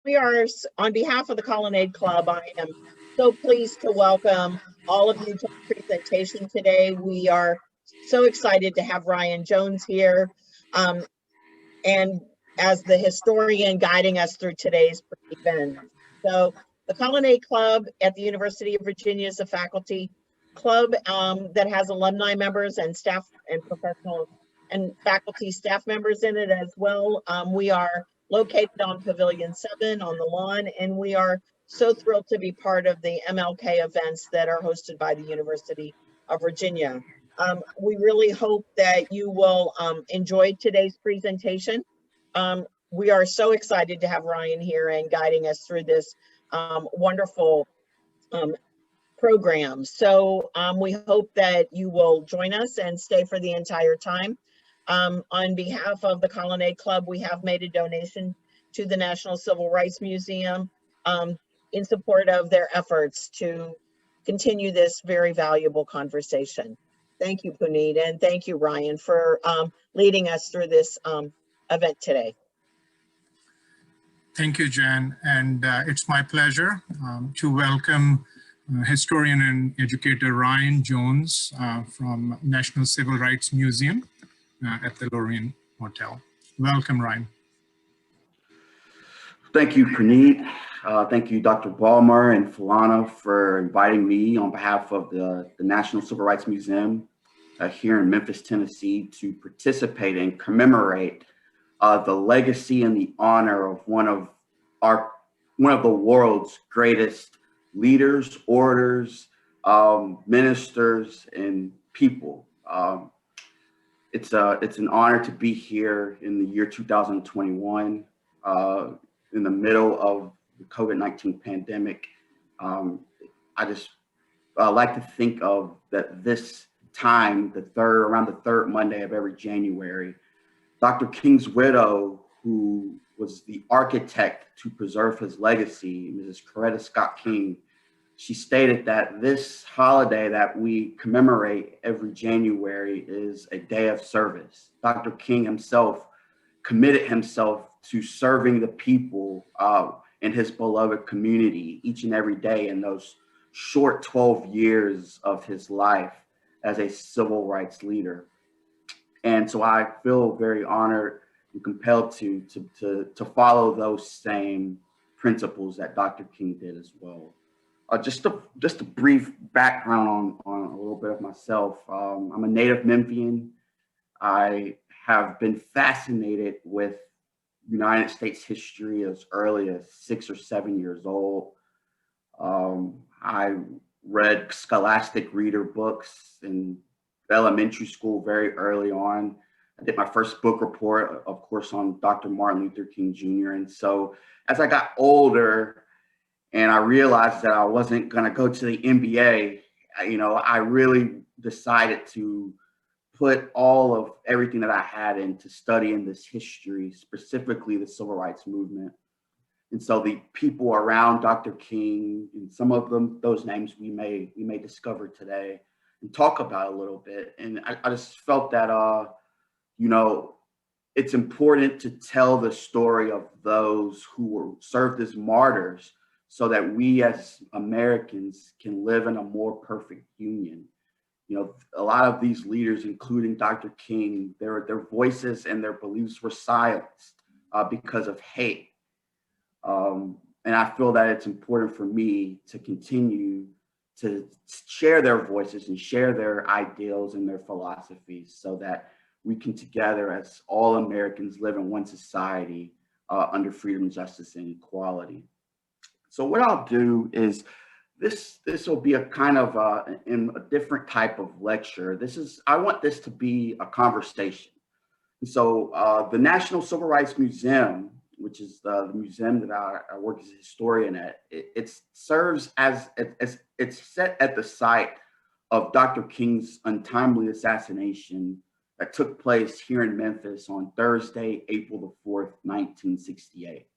On behalf of the Colonnade Club, I am so pleased to welcome all of you to the presentation today. We are so excited to have Ryan Jones here, and as the historian guiding us through today's event. So the Colonnade Club at the University of Virginia is a faculty club that has alumni members and staff and professional and faculty staff members in it as well. We are located on Pavilion 7 on the lawn, and we are so thrilled to be part of the MLK events that are hosted by the University of Virginia. We really hope that you will enjoy today's presentation. We are so excited to have Ryan here and guiding us through this wonderful program. So we hope that you will join us and stay for the entire time. On behalf of the Colonnade Club, we have made a donation to the National Civil Rights Museum in support of their efforts to continue this very valuable conversation. Thank you, Puneet, and thank you, Ryan, for leading us through this event today. Thank you, Jen, and it's my pleasure to welcome historian and educator Ryan Jones from National Civil Rights Museum at the Loraine Motel. Welcome, Ryan. Thank you, Praneet. Thank you, Dr. Balmer and Fulana, for inviting me on behalf of the National Civil Rights Museum here in Memphis, Tennessee, to participate and commemorate the legacy and the honor of one of the world's greatest leaders, orators, ministers, and people. It's an honor to be here in the year 2021, in the middle of the COVID-19 pandemic. I just like to think of that this time, around the third Monday of every January, Dr. King's widow, who was the architect to preserve his legacy, Mrs. Coretta Scott King, she stated that this holiday that we commemorate every January is a day of service. Dr. King himself committed himself to serving the people in his beloved community each and every day in those short 12 years of his life as a civil rights leader. And so I feel very honored and compelled to follow those same principles that Dr. King did as well. Just a brief background on a little bit of myself. I'm a native Memphian. I have been fascinated with United States history as early as 6 or 7 years old. I read scholastic reader books in elementary school very early on. I did my first book report, of course, on Dr. Martin Luther King Jr. And so as I got older and I realized that I wasn't going to go to the NBA, I really decided to put all of everything that I had into studying this history, specifically the civil rights movement. And so the people around Dr. King, and some of them, those names we may discover today and talk about a little bit. And I just felt that, it's important to tell the story of those who were served as martyrs so that we as Americans can live in a more perfect union. A lot of these leaders, including Dr. King, their voices and their beliefs were silenced because of hate. And I feel that it's important for me to continue to share their voices and share their ideals and their philosophies so that we can together as all Americans live in one society under freedom, justice, and equality. So what I'll do is this will be a kind of a different type of lecture. I want this to be a conversation. And so the National Civil Rights Museum, which is the museum that I work as a historian at, it serves as it's set at the site of Dr. King's untimely assassination that took place here in Memphis on Thursday, April the 4th, 1968.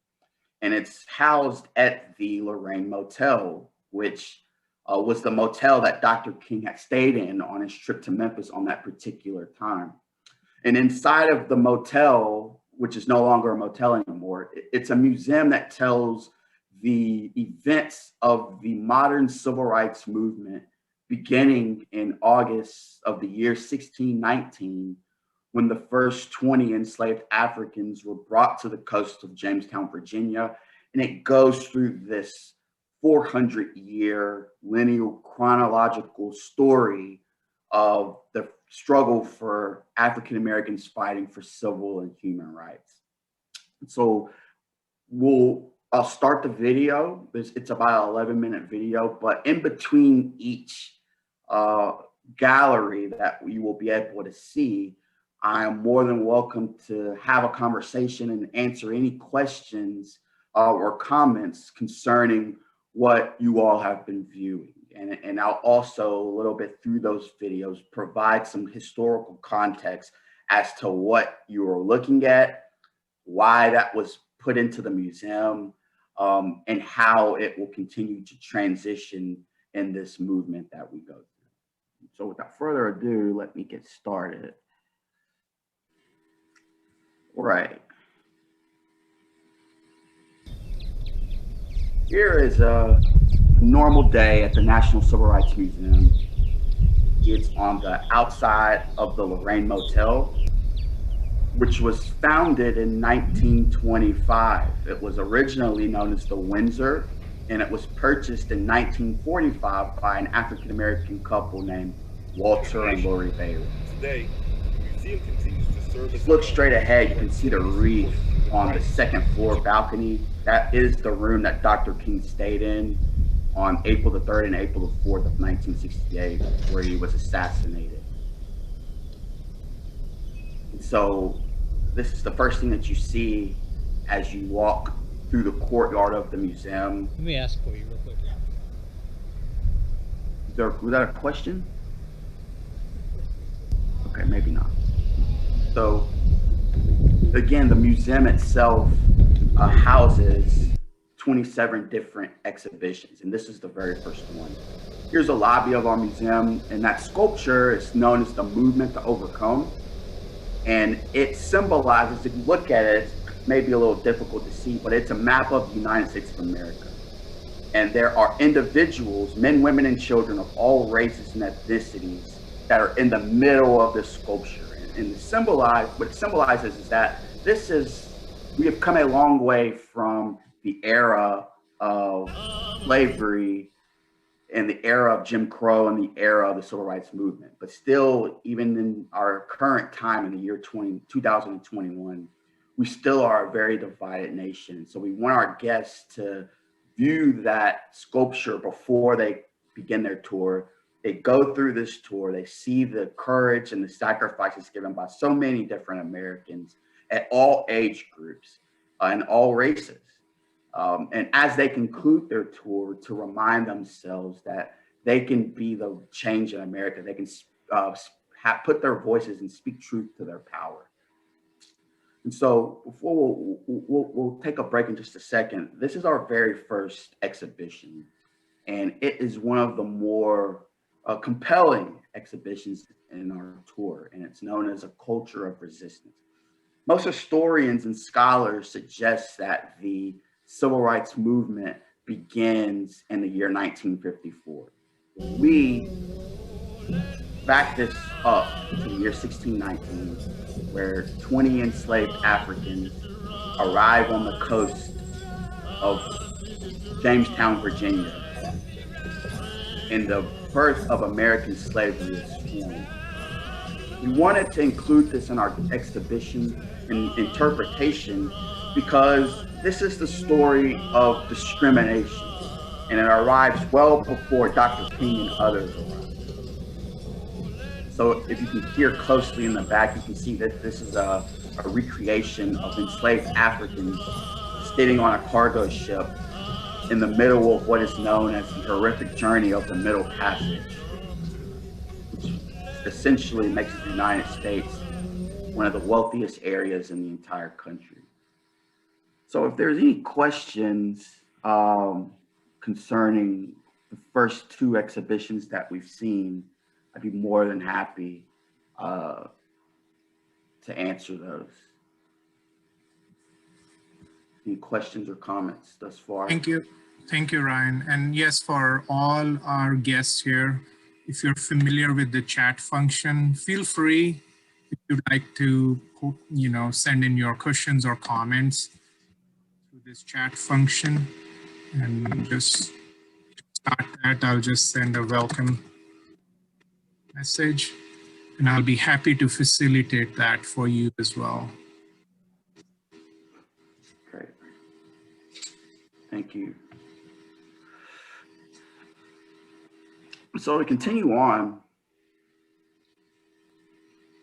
And it's housed at the Lorraine Motel, which was the motel that Dr. King had stayed in on his trip to Memphis on that particular time. And inside of the motel which is no longer a motel anymore. It's a museum that tells the events of the modern civil rights movement beginning in August of the year 1619, when the first 20 enslaved Africans were brought to the coast of Jamestown, Virginia. And it goes through this 400-year linear chronological story of the struggle for African Americans fighting for civil and human rights. So I'll start the video. It's about an 11-minute video, but in between each gallery that you will be able to see, I am more than welcome to have a conversation and answer any questions or comments concerning what you all have been viewing. And I'll also, a little bit through those videos, provide some historical context as to what you are looking at, why that was put into the museum, and how it will continue to transition in this movement that we go through. So without further ado, let me get started. All right. Here is a normal day at the National Civil Rights Museum. It's on the outside of the Lorraine Motel, which was founded in 1925. It was originally known as the Windsor, and it was purchased in 1945 by an African-American couple named Walter and Lori Bailey. Today, the museum continues to serve as. Look straight ahead, you can see the reef on the second floor balcony. That is the room that Dr. King stayed in on April the 3rd and April the 4th of 1968, where he was assassinated. And so this is the first thing that you see as you walk through the courtyard of the museum. Let me ask for you real quick. Was that a question? Okay, maybe not. So again, the museum itself houses 27 different exhibitions, and this is the very first one. Here's a lobby of our museum, and that sculpture is known as the Movement to Overcome. And it symbolizes, if you look at it, it may be a little difficult to see, but it's a map of the United States of America. And there are individuals, men, women, and children of all races and ethnicities that are in the middle of this sculpture. And what it symbolizes is that we have come a long way from the era of slavery and the era of Jim Crow and the era of the Civil Rights Movement. But still, even in our current time in the year 2021, we still are a very divided nation. So we want our guests to view that sculpture before they begin their tour. They go through this tour, they see the courage and the sacrifices given by so many different Americans at all age groups and all races. And as they conclude their tour, to remind themselves that they can be the change in America. They can put their voices and speak truth to their power. And so before we'll take a break in just a second, this is our very first exhibition. And it is one of the more compelling exhibitions in our tour, and it's known as A Culture of Resistance. Most historians and scholars suggest that the civil rights movement begins in the year 1954. We back this up to the year 1619, where 20 enslaved Africans arrive on the coast of Jamestown, Virginia, and the birth of American slavery is formed. We wanted to include this in our exhibition and interpretation because this is the story of discrimination, and it arrives well before Dr. King and others arrived. So if you can hear closely in the back, you can see that this is a recreation of enslaved Africans sitting on a cargo ship in the middle of what is known as the horrific journey of the Middle Passage, which essentially makes the United States one of the wealthiest areas in the entire country. So if there's any questions concerning the first two exhibitions that we've seen, I'd be more than happy to answer those. Any questions or comments thus far? Thank you. Thank you, Ryan. And yes, for all our guests here, if you're familiar with the chat function, feel free, if you'd like to, send in your questions or comments through this chat function. And just start that, I'll just send a welcome message, and I'll be happy to facilitate that for you as well. Great. Thank you. So to continue on,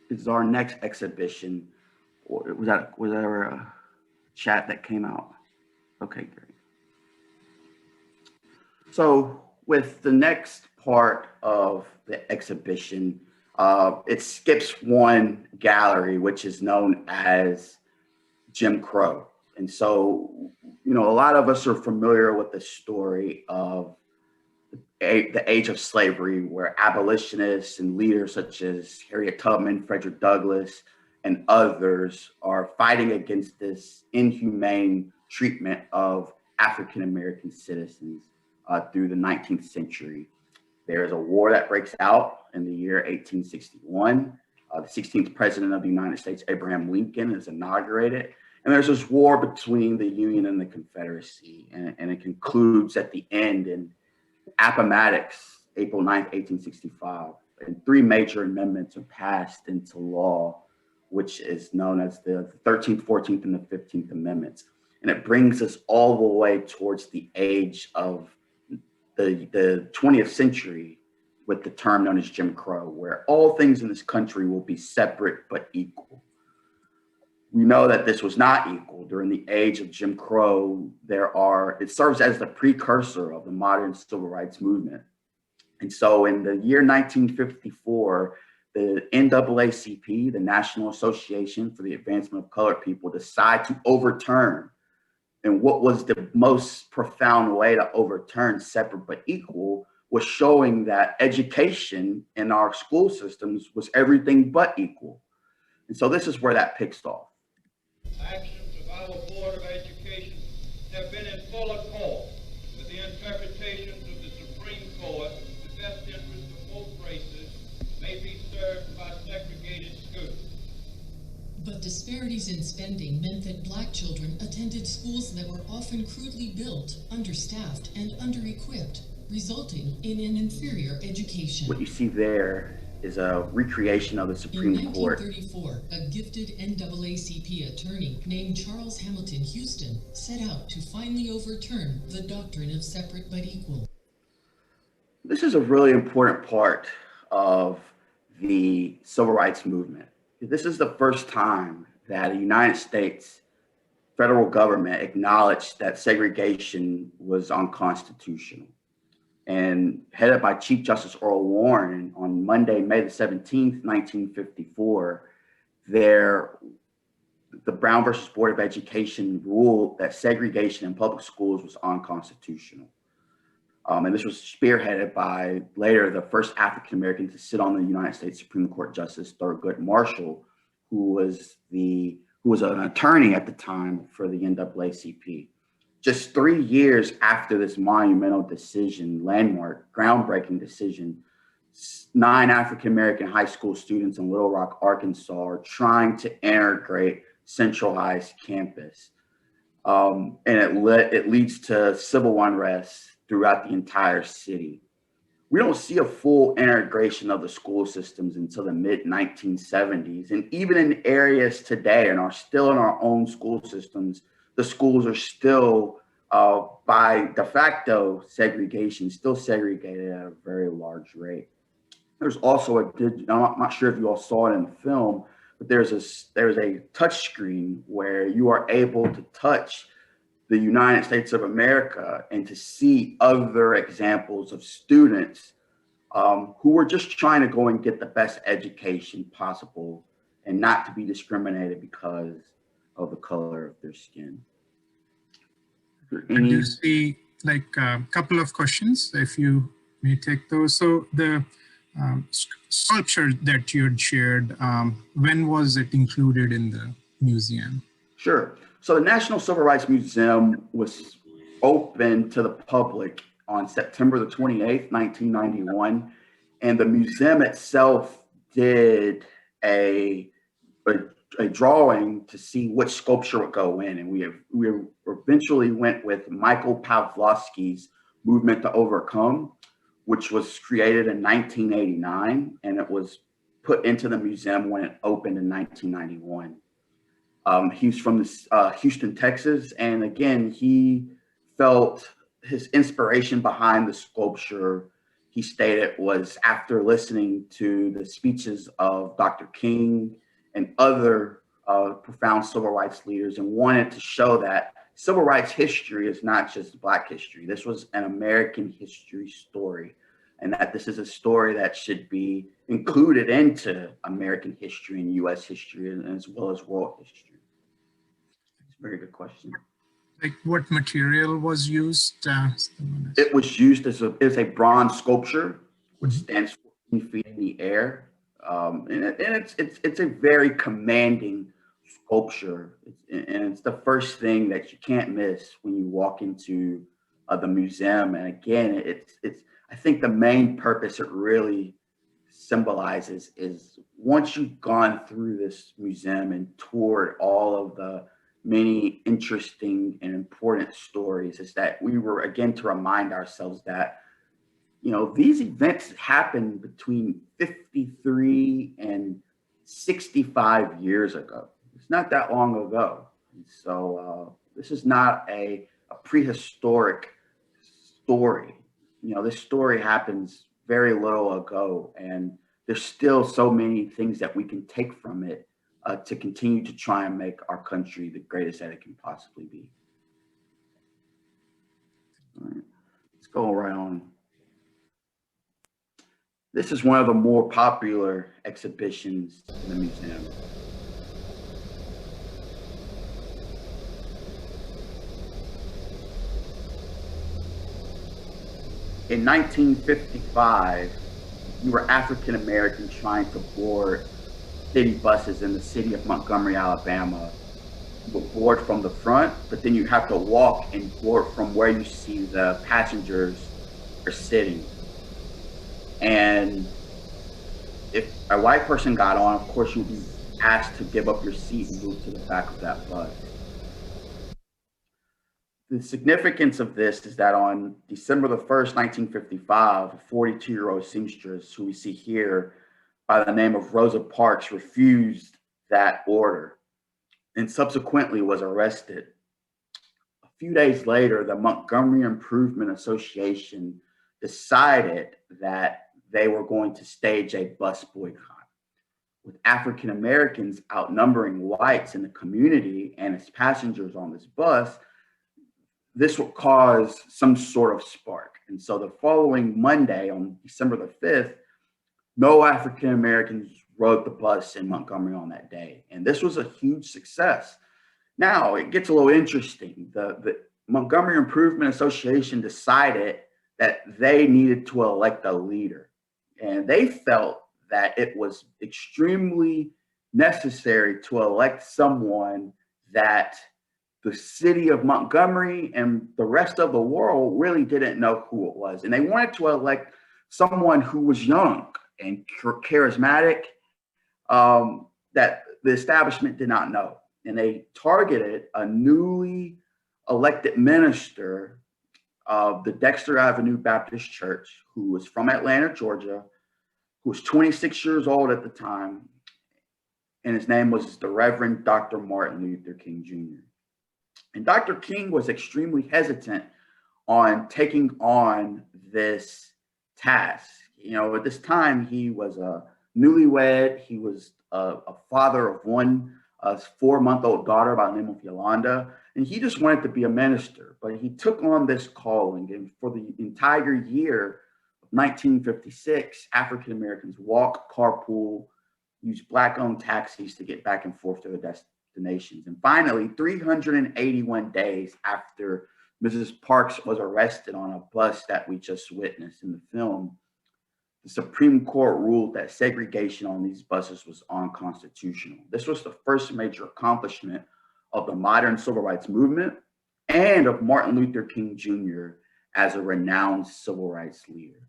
is our next exhibition, or was there a chat that came out? Okay, great. So with the next part of the exhibition, it skips one gallery, which is known as Jim Crow. And so, a lot of us are familiar with the story of the age of slavery, where abolitionists and leaders such as Harriet Tubman, Frederick Douglass, and others are fighting against this inhumane treatment of African-American citizens through the 19th century. There is a war that breaks out in the year 1861. The 16th president of the United States, Abraham Lincoln, is inaugurated. And there's this war between the Union and the Confederacy, and it concludes at the end in Appomattox, April 9th, 1865. And three major amendments are passed into law, which is known as the 13th, 14th, and the 15th Amendments. And it brings us all the way towards the age of the 20th century with the term known as Jim Crow, where all things in this country will be separate but equal. We know that this was not equal. During the age of Jim Crow, it serves as the precursor of the modern civil rights movement. And so in the year 1954, the NAACP, the National Association for the Advancement of Colored People, decide to overturn. And what was the most profound way to overturn separate but equal was showing that education in our school systems was everything but equal. And so this is where that picks off. Actions of our Board of Education have been in full accord with the interpretations of the Supreme Court. The best interest of both races may be served by segregated schools. But disparities in spending meant that Black children attended schools that were often crudely built, understaffed, and under-equipped, resulting in an inferior education. What you see there is a recreation of the Supreme Court. In 1934, a gifted NAACP attorney named Charles Hamilton Houston set out to finally overturn the doctrine of separate but equal. This is a really important part of the civil rights movement. This is the first time that the United States federal government acknowledged that segregation was unconstitutional. And headed by Chief Justice Earl Warren on Monday, May the 17th, 1954, the Brown versus Board of Education ruled that segregation in public schools was unconstitutional. And this was spearheaded by later the first African-American to sit on the United States Supreme Court Justice Thurgood Marshall, who was an attorney at the time for the NAACP. Just 3 years after this monumental decision, landmark, groundbreaking decision, 9 African-American high school students in Little Rock, Arkansas are trying to integrate Central High's campus. And it leads to civil unrest throughout the entire city. We don't see a full integration of the school systems until the mid-1970s. And even in areas today and are still in our own school systems, the schools are still, by de facto segregation, still segregated at a very large rate. There's also I'm not sure if you all saw it in the film, but there's a touch screen where you are able to touch the United States of America and to see other examples of students who were just trying to go and get the best education possible and not to be discriminated because of the color of their skin. And you see like a couple of questions, if you may take those. So the sculpture that you had shared, when was it included in the museum? Sure. So the National Civil Rights Museum was open to the public on September the 28th, 1991. And the museum itself did a drawing to see which sculpture would go in. And we eventually went with Michael Pawlowski's Movement to Overcome, which was created in 1989. And it was put into the museum when it opened in 1991. He's from Houston, Texas. And again, he felt his inspiration behind the sculpture, he stated, was after listening to the speeches of Dr. King and other profound civil rights leaders, and wanted to show that civil rights history is not just Black history. This was an American history story, and that this is a story that should be included into American history and U.S. history, as well as world history. It's a very good question. Like what material was used? It was used as a bronze sculpture, which stands 14 feet in the air. And it's a very commanding sculpture, and it's the first thing that you can't miss when you walk into the museum. And again, it's I think the main purpose it really symbolizes is once you've gone through this museum and toured all of the many interesting and important stories, is that we were, again, to remind ourselves that, you know, these events happened between 53 and 65 years ago. It's not that long ago. And so this is not a prehistoric story. You know, this story happens very little ago, and there's still so many things that we can take from it to continue to try and make our country the greatest that it can possibly be. All right, let's go right on. This is one of the more popular exhibitions in the museum. In 1955, you were African Americans trying to board city buses in the city of Montgomery, Alabama. You would board from the front, but then you have to walk and board from where you see the passengers are sitting. And if a white person got on, of course, you'd be asked to give up your seat and move to the back of that bus. The significance of this is that on December the 1st, 1955, a 42-year-old seamstress, who we see here by the name of Rosa Parks, refused that order and subsequently was arrested. A few days later, the Montgomery Improvement Association decided that they were going to stage a bus boycott. With African Americans outnumbering whites in the community and its passengers on this bus, this would cause some sort of spark. And so the following Monday, on December the 5th, no African Americans rode the bus in Montgomery on that day. And this was a huge success. Now it gets a little interesting. The Montgomery Improvement Association decided that they needed to elect a leader. And they felt that it was extremely necessary to elect someone that the city of Montgomery and the rest of the world really didn't know who it was. And they wanted to elect someone who was young and charismatic, that the establishment did not know. And they targeted a newly elected minister of the Dexter Avenue Baptist Church, who was from Atlanta, Georgia, who was 26 years old at the time. And his name was the Reverend Dr. Martin Luther King Jr. And Dr. King was extremely hesitant on taking on this task. You know, at this time, he was a newlywed. He was a father of one 4-month-old daughter by the name of Yolanda. And he just wanted to be a minister. But he took on this calling. And for the entire year of 1956, African Americans walk, carpool, use Black-owned taxis to get back and forth to their destinations. And finally, 381 days after Mrs. Parks was arrested on a bus that we just witnessed in the film, the Supreme Court ruled that segregation on these buses was unconstitutional. This was the first major accomplishment of the modern civil rights movement and of Martin Luther King Jr. as a renowned civil rights leader.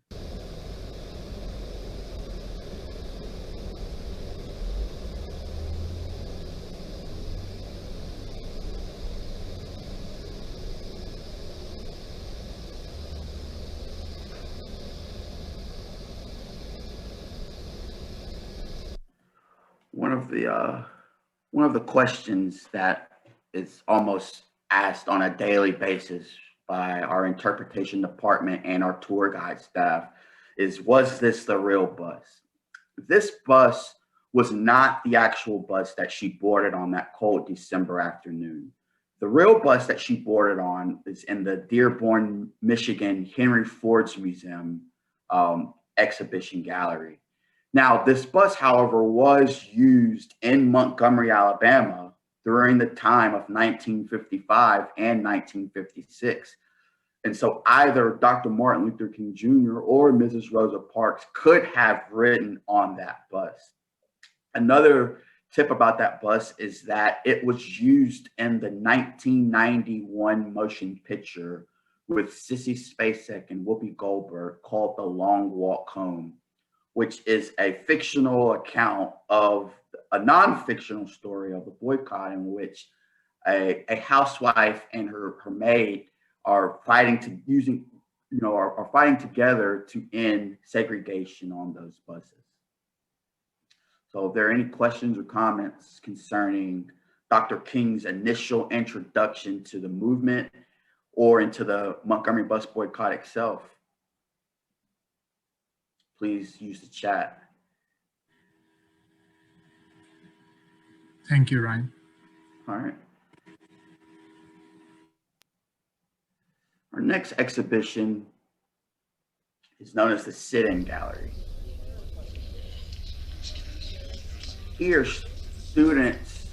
One of the questions that is almost asked on a daily basis by our interpretation department and our tour guide staff is, was this the real bus? This bus was not the actual bus that she boarded on that cold December afternoon. The real bus that she boarded on is in the Dearborn, Michigan Henry Ford's Museum exhibition gallery. Now, this bus, however, was used in Montgomery, Alabama during the time of 1955 and 1956. And so either Dr. Martin Luther King Jr. or Mrs. Rosa Parks could have ridden on that bus. Another tip about that bus is that it was used in the 1991 motion picture with Sissy Spacek and Whoopi Goldberg called The Long Walk Home, which is a fictional account of a non-fictional story of the boycott, in which a housewife and her maid are fighting together to end segregation on those buses. So if there are any questions or comments concerning Dr. King's initial introduction to the movement or into the Montgomery bus boycott itself, please use the chat. Thank you, Ryan. All right. Our next exhibition is known as the Sit-In Gallery. Here, students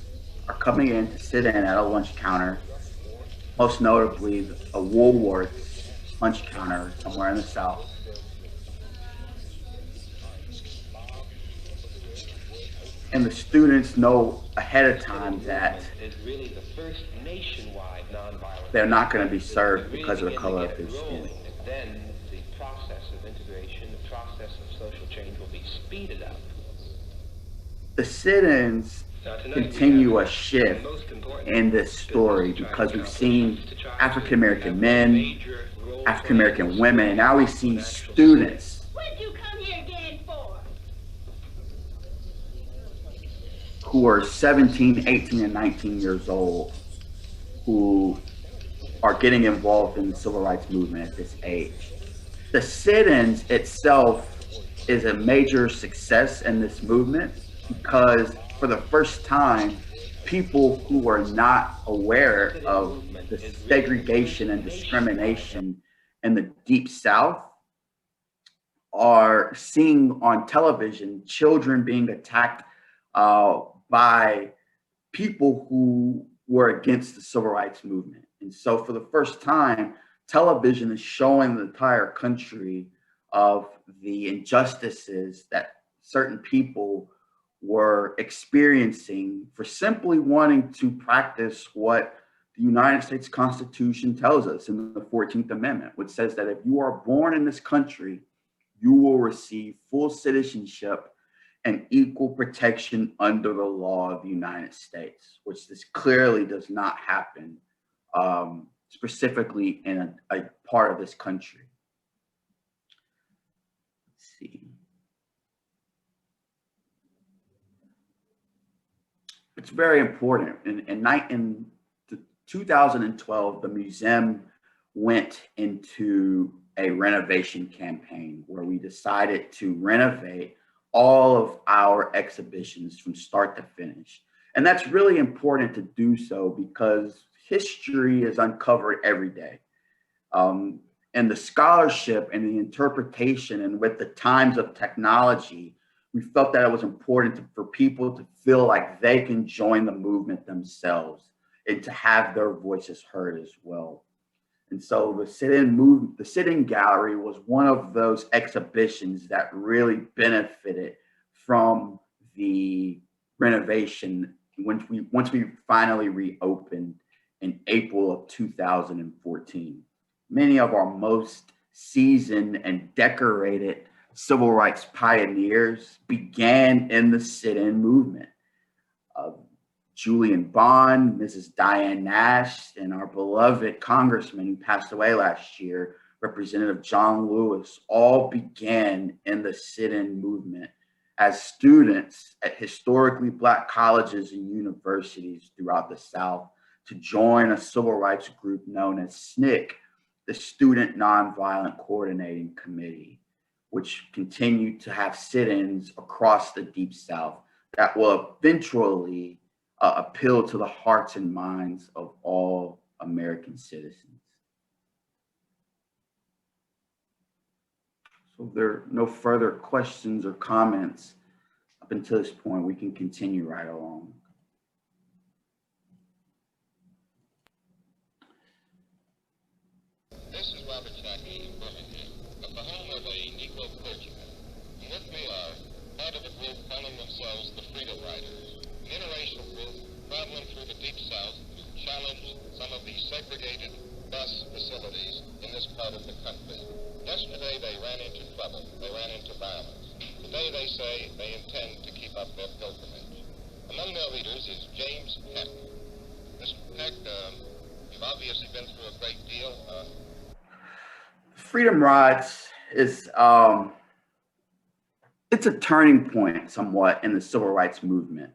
are coming in to sit in at a lunch counter, most notably a Woolworth's lunch counter somewhere in the South. And the students know ahead of time that they're not going to be served because of the color of their skin. Then the process of integration, the process of social change will be speeded up. The sit-ins continue a shift in this story because we've seen African-American men, African-American women, and now we see students who are 17, 18, and 19 years old who are getting involved in the civil rights movement at this age. The sit-ins itself is a major success in this movement because for the first time, people who are not aware of the segregation and discrimination in the Deep South are seeing on television children being attacked by people who were against the civil rights movement. And so for the first time, television is showing the entire country of the injustices that certain people were experiencing for simply wanting to practice what the United States Constitution tells us in the 14th Amendment, which says that if you are born in this country, you will receive full citizenship and equal protection under the law of the United States, which this clearly does not happen specifically in a part of this country. Let's see. It's very important. In 2012, the museum went into a renovation campaign where we decided to renovate all of our exhibitions from start to finish. And that's really important to do so because history is uncovered every day. And the scholarship and the interpretation and with the times of technology, we felt that it was important for people to feel like they can join the movement themselves and to have their voices heard as well. And so the sit-in gallery was one of those exhibitions that really benefited from the renovation once we finally reopened in April of 2014. Many of our most seasoned and decorated civil rights pioneers began in the sit-in movement. Julian Bond, Mrs. Diane Nash, and our beloved congressman who passed away last year, Representative John Lewis, all began in the sit-in movement as students at historically Black colleges and universities throughout the South to join a civil rights group known as SNCC, the Student Nonviolent Coordinating Committee, which continued to have sit-ins across the Deep South that will eventually appeal to the hearts and minds of all American citizens. So if there are no further questions or comments up until this point, we can continue right along. This is Robert Jackie in Birmingham, at the home of a Negro clergyman. And with me are part of a group calling themselves the Freedom Riders, an interracial group traveling through the Deep South to challenge some of the segregated bus facilities in this part of the country. Yesterday they ran into trouble. They ran into violence. Today they say they intend to keep up their pilgrimage. Among their leaders is James Peck. Mr. Peck, you've obviously been through a great deal. Freedom Rides is it's a turning point somewhat in the civil rights movement.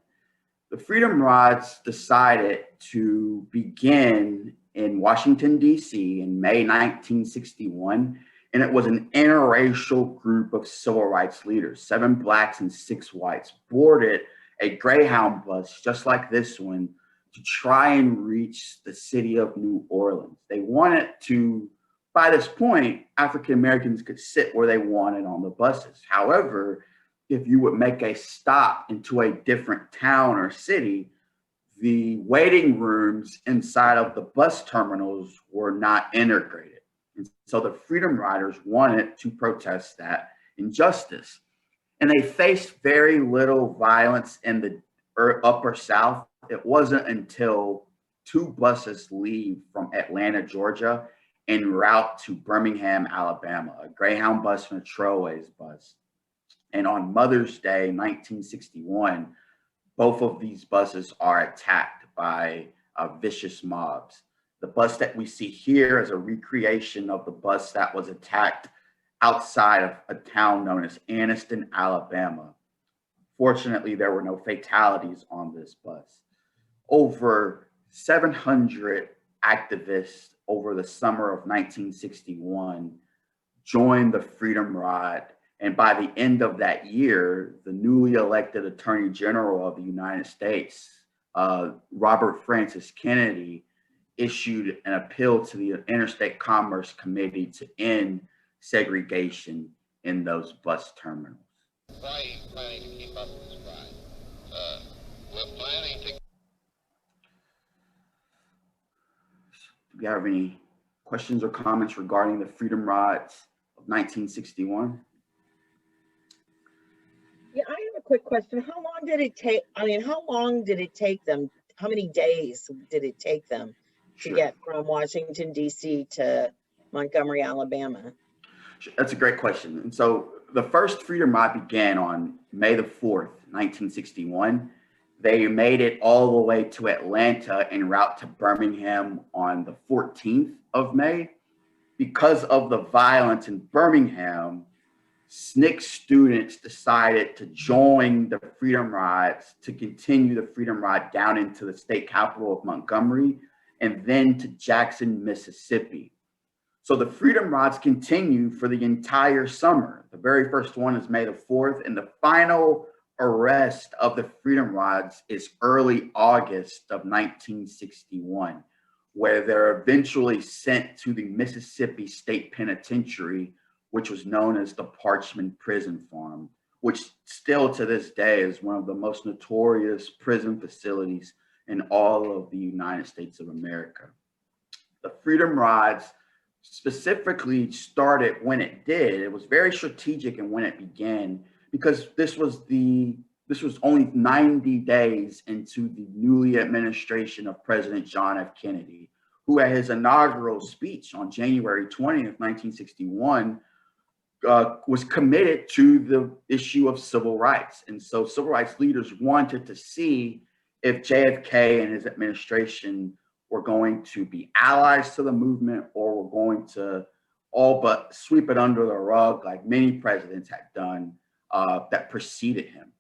The Freedom Rides decided to begin in Washington, D.C. in May 1961, and it was an interracial group of civil rights leaders, 7 Blacks and 6 whites, boarded a Greyhound bus just like this one to try and reach the city of New Orleans. They wanted to, by this point, African Americans could sit where they wanted on the buses. However, if you would make a stop into a different town or city, the waiting rooms inside of the bus terminals were not integrated. And so the Freedom Riders wanted to protest that injustice. And they faced very little violence in the upper South. It wasn't until 2 buses leave from Atlanta, Georgia, en route to Birmingham, Alabama, a Greyhound bus and a Trailways bus. And on Mother's Day, 1961, both of these buses are attacked by vicious mobs. The bus that we see here is a recreation of the bus that was attacked outside of a town known as Anniston, Alabama. Fortunately, there were no fatalities on this bus. Over 700 activists over the summer of 1961 joined the Freedom Ride. And by the end of that year, the newly elected Attorney General of the United States, Robert Francis Kennedy, issued an appeal to the Interstate Commerce Committee to end segregation in those bus terminals. Why are you planning to keep up this ride? We're planning to... Do you have any questions or comments regarding the Freedom Rides of 1961? Yeah, I have a quick question. How long did it take? I mean, how long did it take them? How many days did it take them to get from Washington, D.C. to Montgomery, Alabama? That's a great question. And so the first Freedom Ride began on May the 4th, 1961. They made it all the way to Atlanta en route to Birmingham on the 14th of May. Because of the violence in Birmingham, SNCC students decided to join the Freedom Rides to continue the Freedom Ride down into the state capital of Montgomery and then to Jackson, Mississippi. So the Freedom Rides continue for the entire summer. The very first one is May the 4th, and the final arrest of the Freedom Rides is early August of 1961, where they're eventually sent to the Mississippi State Penitentiary, which was known as the Parchman Prison Farm, which still to this day is one of the most notorious prison facilities in all of the United States of America. The Freedom Rides specifically started when it did. It was very strategic in when it began, because this was the This was only 90 days into the newly administration of President John F. Kennedy, who at his inaugural speech on January 20th, 1961, was committed to the issue of civil rights. And so civil rights leaders wanted to see if JFK and his administration were going to be allies to the movement or were going to all but sweep it under the rug like many presidents had done that preceded him.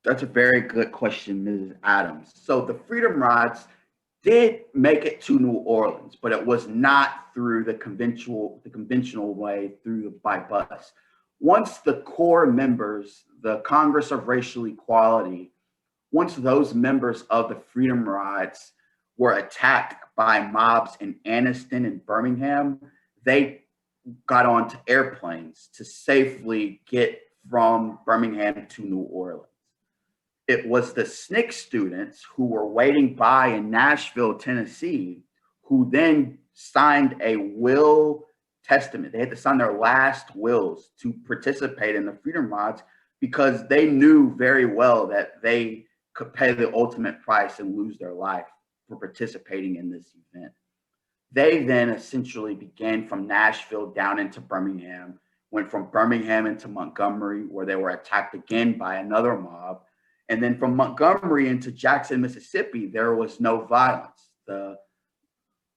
That's a very good question, Mrs. Adams. So the Freedom Rides did make it to New Orleans, but it was not through the conventional way by bus. Once the core members, the Congress of Racial Equality, once those members of the Freedom Rides were attacked by mobs in Anniston and Birmingham, they got onto airplanes to safely get from Birmingham to New Orleans. It was the SNCC students who were waiting by in Nashville, Tennessee, who then signed a will testament. They had to sign their last wills to participate in the Freedom Rides because they knew very well that they could pay the ultimate price and lose their life for participating in this event. They then essentially began from Nashville down into Birmingham, went from Birmingham into Montgomery, where they were attacked again by another mob. And then from Montgomery into Jackson, Mississippi, there was no violence. The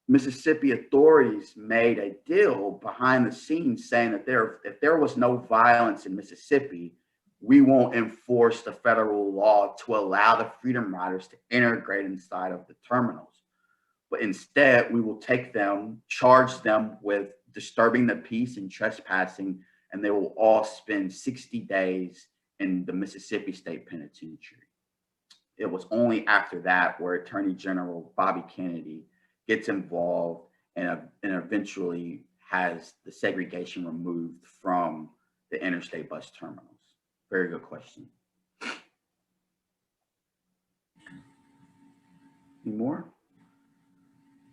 Mississippi authorities made a deal behind the scenes saying that if there was no violence in Mississippi, we won't enforce the federal law to allow the Freedom Riders to integrate inside of the terminals. But instead, we will take them, charge them with disturbing the peace and trespassing, and they will all spend 60 days in the Mississippi State Penitentiary. It was only after that where Attorney General Bobby Kennedy gets involved and eventually has the segregation removed from the interstate bus terminals. Very good question. Any more?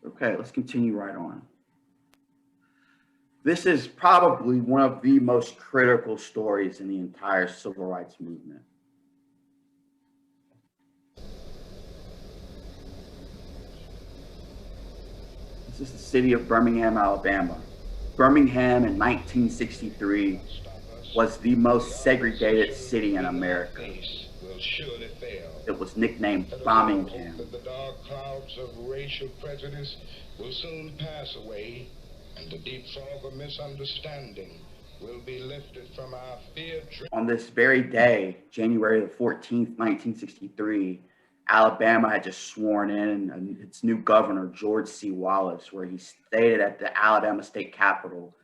Okay, let's continue right on. This is probably one of the most critical stories in the entire civil rights movement. This is the city of Birmingham, Alabama. Birmingham in 1963 was the most segregated city in America. It was nicknamed Bombingham. The dark clouds of racial prejudice will soon pass away, and the deep fog of misunderstanding will be lifted from our fear. On this very day, January the 14th, 1963, Alabama had just sworn in its new governor, George C. Wallace, where he stated at the Alabama state capitol,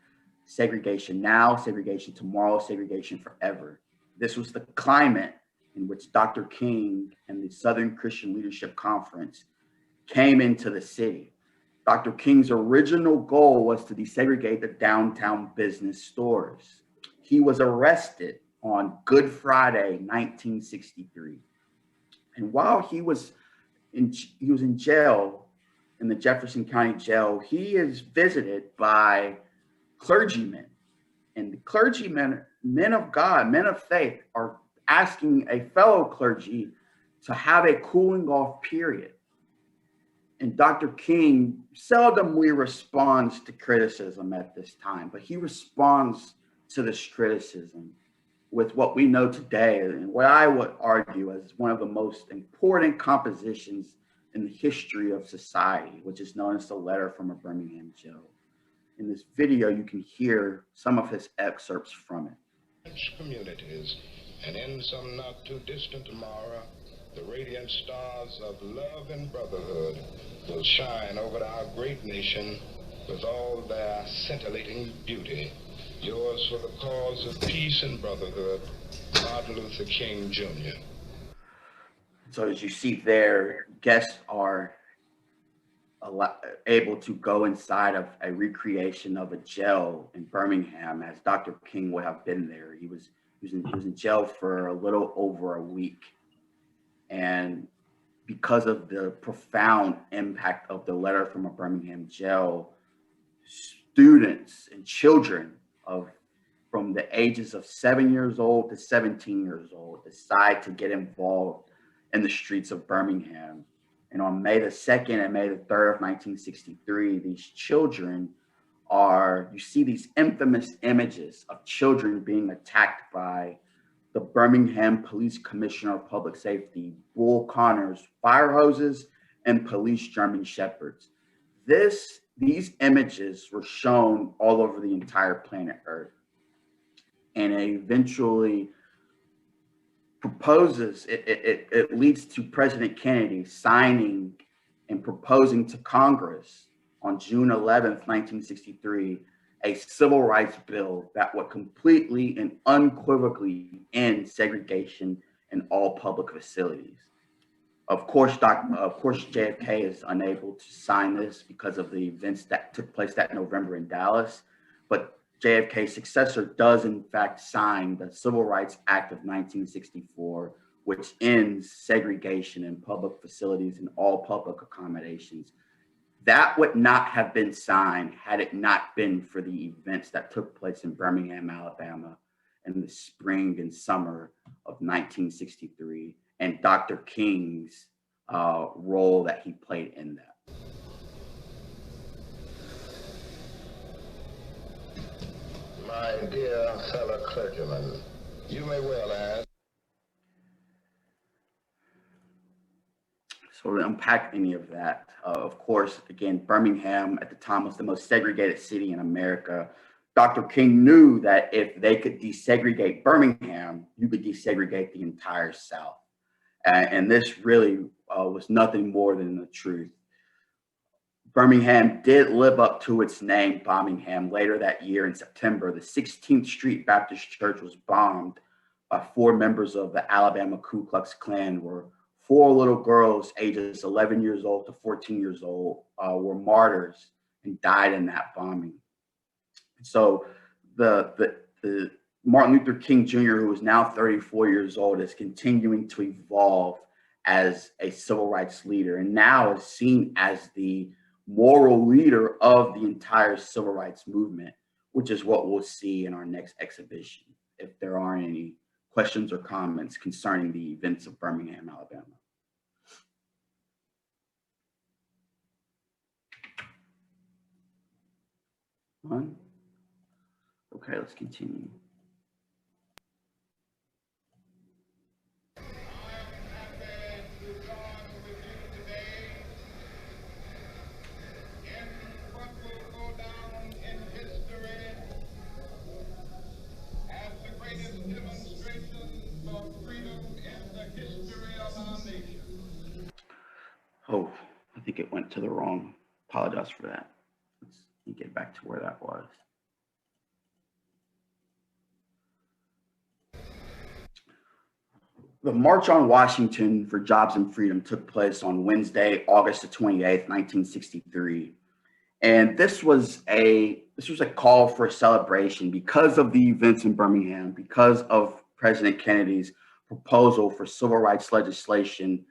segregation now, segregation tomorrow, segregation forever. This was the climate in which Dr. King and the Southern Christian Leadership Conference came into the city. Dr. King's original goal was to desegregate the downtown business stores. He was arrested on Good Friday, 1963. And while he was in jail, in the Jefferson County Jail, he is visited by clergymen. And the clergymen, men of God, men of faith, are asking a fellow clergy to have a cooling off period. And Dr. King seldomly responds to criticism at this time, but he responds to this criticism with what we know today, and what I would argue as one of the most important compositions in the history of society, which is known as the Letter from a Birmingham Jail. In this video, you can hear some of his excerpts from it. Communities, and in some not too distant tomorrow, the radiant stars of love and brotherhood will shine over our great nation with all their scintillating beauty. Yours for the cause of peace and brotherhood, Martin Luther King, Jr. So as you see there, guests are able to go inside of a recreation of a jail in Birmingham, as Dr. King would have been there. He was in jail for a little over a week. And because of the profound impact of the Letter from a Birmingham Jail, students and children of from the ages of 7 years old to 17 years old decide to get involved in the streets of Birmingham. And on May the 2nd and May the 3rd of 1963, these children you see these infamous images of children being attacked by the Birmingham Police Commissioner of Public Safety, Bull Connor's fire hoses and police German Shepherds. These images were shown all over the entire planet Earth. And it eventually it leads to President Kennedy signing and proposing to Congress on June 11th, 1963, a civil rights bill that would completely and unequivocally end segregation in all public facilities. Of course, JFK is unable to sign this because of the events that took place that November in Dallas, but JFK's successor does in fact sign the Civil Rights Act of 1964, which ends segregation in public facilities and all public accommodations. That would not have been signed had it not been for the events that took place in Birmingham, Alabama in the spring and summer of 1963, and Dr. King's role that he played in that. My dear fellow clergymen, you may well ask. So to unpack any of that, of course, again, Birmingham at the time was the most segregated city in America. Dr. King knew that if they could desegregate Birmingham, you could desegregate the entire South. And this really was nothing more than the truth. Birmingham did live up to its name, Birmingham. Later that year in September, the 16th Street Baptist Church was bombed by 4 members of the Alabama Ku Klux Klan, where 4 little girls ages 11 years old to 14 years old were martyrs and died in that bombing. So the Martin Luther King Jr., who is now 34 years old, is continuing to evolve as a civil rights leader and now is seen as the moral leader of the entire civil rights movement, which is what we'll see in our next exhibition, if there aren't any questions or comments concerning the events of Birmingham, Alabama. One. Okay, let's continue. Oh, I think it went to the wrong. Apologize for that. Let's get back to where that was. The March on Washington for Jobs and Freedom took place on Wednesday, August the 28th, 1963. And this was a call for a celebration because of the events in Birmingham, because of President Kennedy's proposal for civil rights legislation.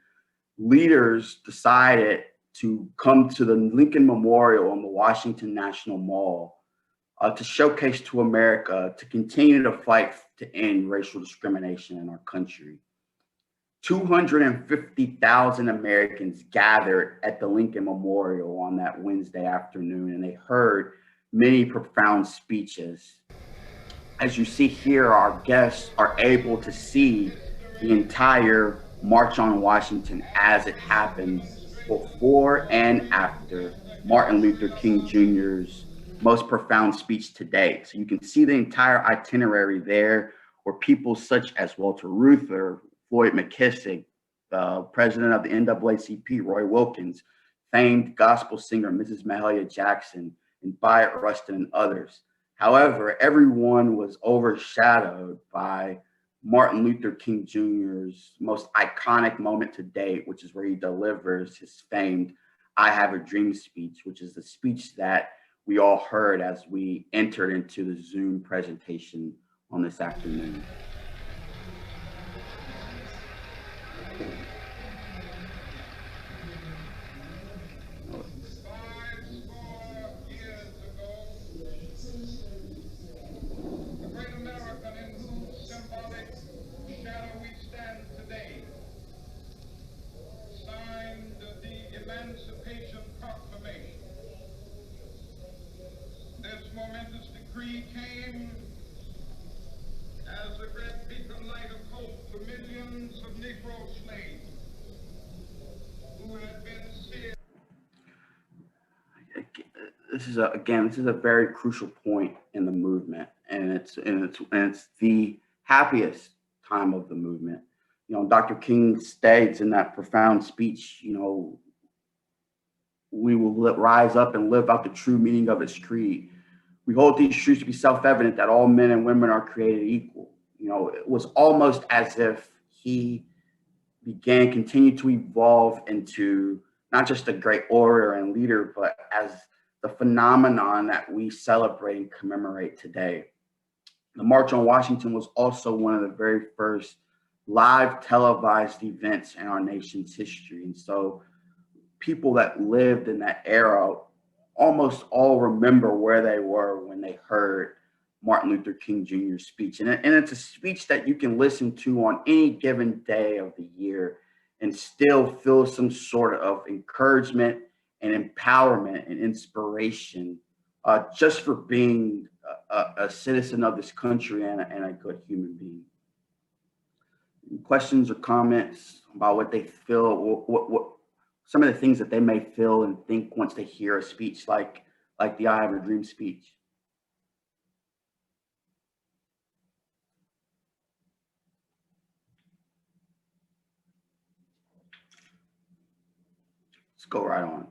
Leaders decided to come to the Lincoln Memorial on the Washington National Mall to showcase to America to continue to fight to end racial discrimination in our country. 250,000 Americans gathered at the Lincoln Memorial on that Wednesday afternoon, and they heard many profound speeches. As you see here, our guests are able to see the entire March on Washington as it happened before and after Martin Luther King Jr.'s most profound speech to date. So you can see the entire itinerary there, where people such as Walter Reuther, Floyd McKissick, the president of the NAACP, Roy Wilkins, famed gospel singer Mrs. Mahalia Jackson, and Bayard Rustin, and others. However, everyone was overshadowed by Martin Luther King Jr.'s most iconic moment to date, which is where he delivers his famed "I Have a Dream" speech, which is the speech that we all heard as we entered into the Zoom presentation on this afternoon. The great came as a great beacon light of hope to millions of Negro slaves who had been seared. This is a very crucial point in the movement, and it's the happiest time of the movement. You know, Dr. King states in that profound speech, you know, we will rise up and live out the true meaning of its creed. We hold these truths to be self-evident that all men and women are created equal. You know, it was almost as if he continued to evolve into not just a great orator and leader, but as the phenomenon that we celebrate and commemorate today. The March on Washington was also one of the very first live televised events in our nation's history. And so people that lived in that era almost all remember where they were when they heard Martin Luther King Jr.'s speech. And it's a speech that you can listen to on any given day of the year and still feel some sort of encouragement and empowerment and inspiration just for being a citizen of this country and a good human being. Questions or comments about what they feel, what some of the things that they may feel and think once they hear a speech like the I Have a Dream speech? Let's go right on.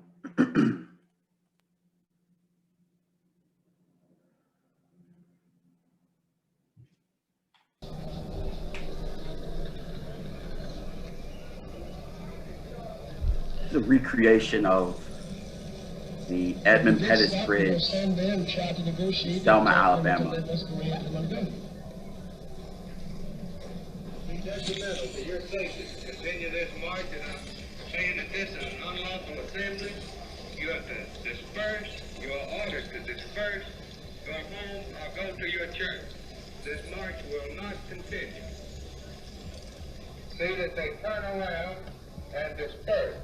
The recreation of the Edmund Pettus Bridge, Selma, Alabama. Be detrimental to your safety to continue this march, and I'm saying that this is an unlawful assembly. You have to disperse. You are ordered to disperse, go home, or go to your church. This march will not continue. See that they turn around and disperse.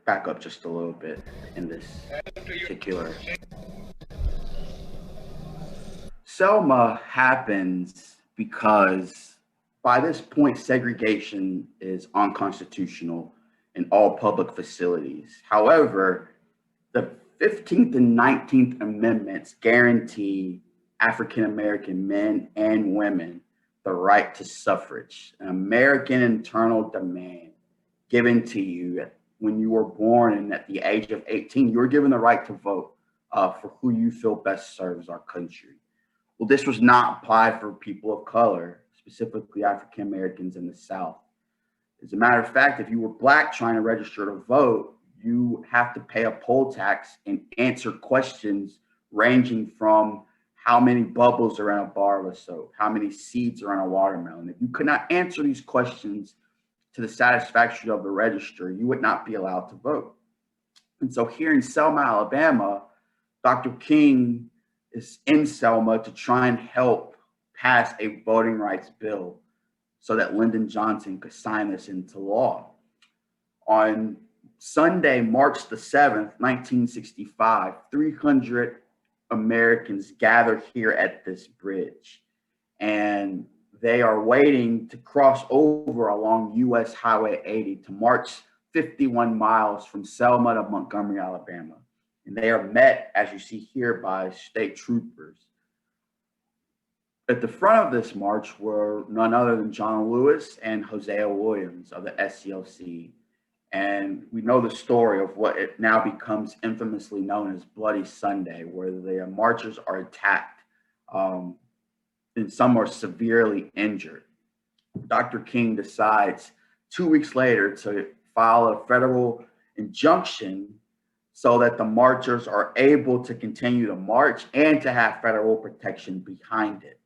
Back up just a little bit in this particular. Selma happens because by this point, segregation is unconstitutional in all public facilities. However, the 15th and 19th Amendments guarantee African-American men and women the right to suffrage, an American internal demand given to you when you were born, and at the age of 18, you were given the right to vote for who you feel best serves our country. Well, this was not applied for people of color, specifically African Americans in the South. As a matter of fact, if you were Black trying to register to vote, you have to pay a poll tax and answer questions ranging from how many bubbles are in a bar of soap, how many seeds are in a watermelon. If you could not answer these questions to the satisfaction of the register, you would not be allowed to vote. And so here in Selma, Alabama, Dr. King is in Selma to try and help pass a voting rights bill so that Lyndon Johnson could sign this into law. On Sunday, March the 7th, 1965, 300 Americans gather here at this bridge, and they are waiting to cross over along US Highway 80 to march 51 miles from Selma to Montgomery, Alabama. And they are met, as you see here, by state troopers. At the front of this march were none other than John Lewis and Hosea Williams of the SCLC. And we know the story of what it now becomes infamously known as Bloody Sunday, where the marchers are attacked and some are severely injured. Dr. King decides 2 weeks later to file a federal injunction so that the marchers are able to continue to march and to have federal protection behind it.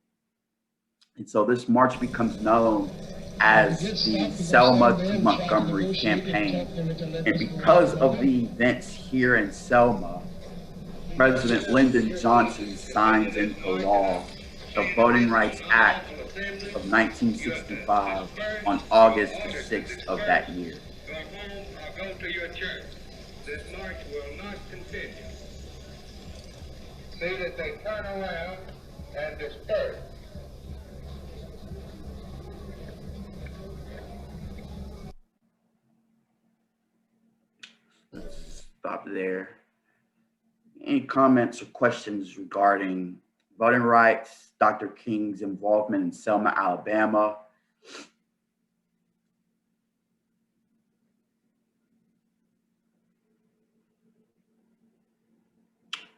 And so this march becomes known as the Selma to Montgomery campaign. And because of the events here in Selma, President Lyndon Johnson signs into law the Voting Rights Act of 1965 on August the 6th of that year. Go home or go to your church. this march will not continue. See that they turn around and disperse. Let's stop there. Any comments or questions regarding voting rights, Dr. King's involvement in Selma, Alabama?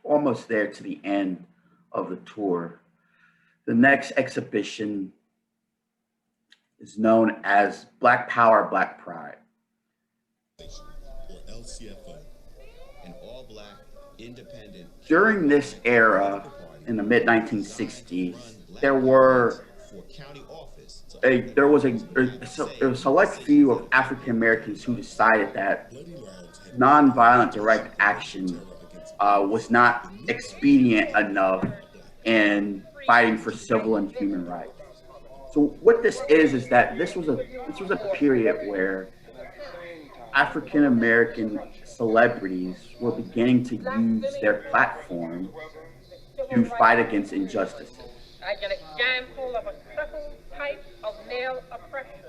Almost there to the end of the tour. The next exhibition is known as Black Power, Black Pride. Or LCFO, an all-black independent. During this era, in the mid-1960s, there was a select few of African Americans who decided that nonviolent direct action was not expedient enough in fighting for civil and human rights. So what this is that this was a period where African American celebrities were beginning to use their platform to fight against injustices. Like an example of a subtle type of male oppression,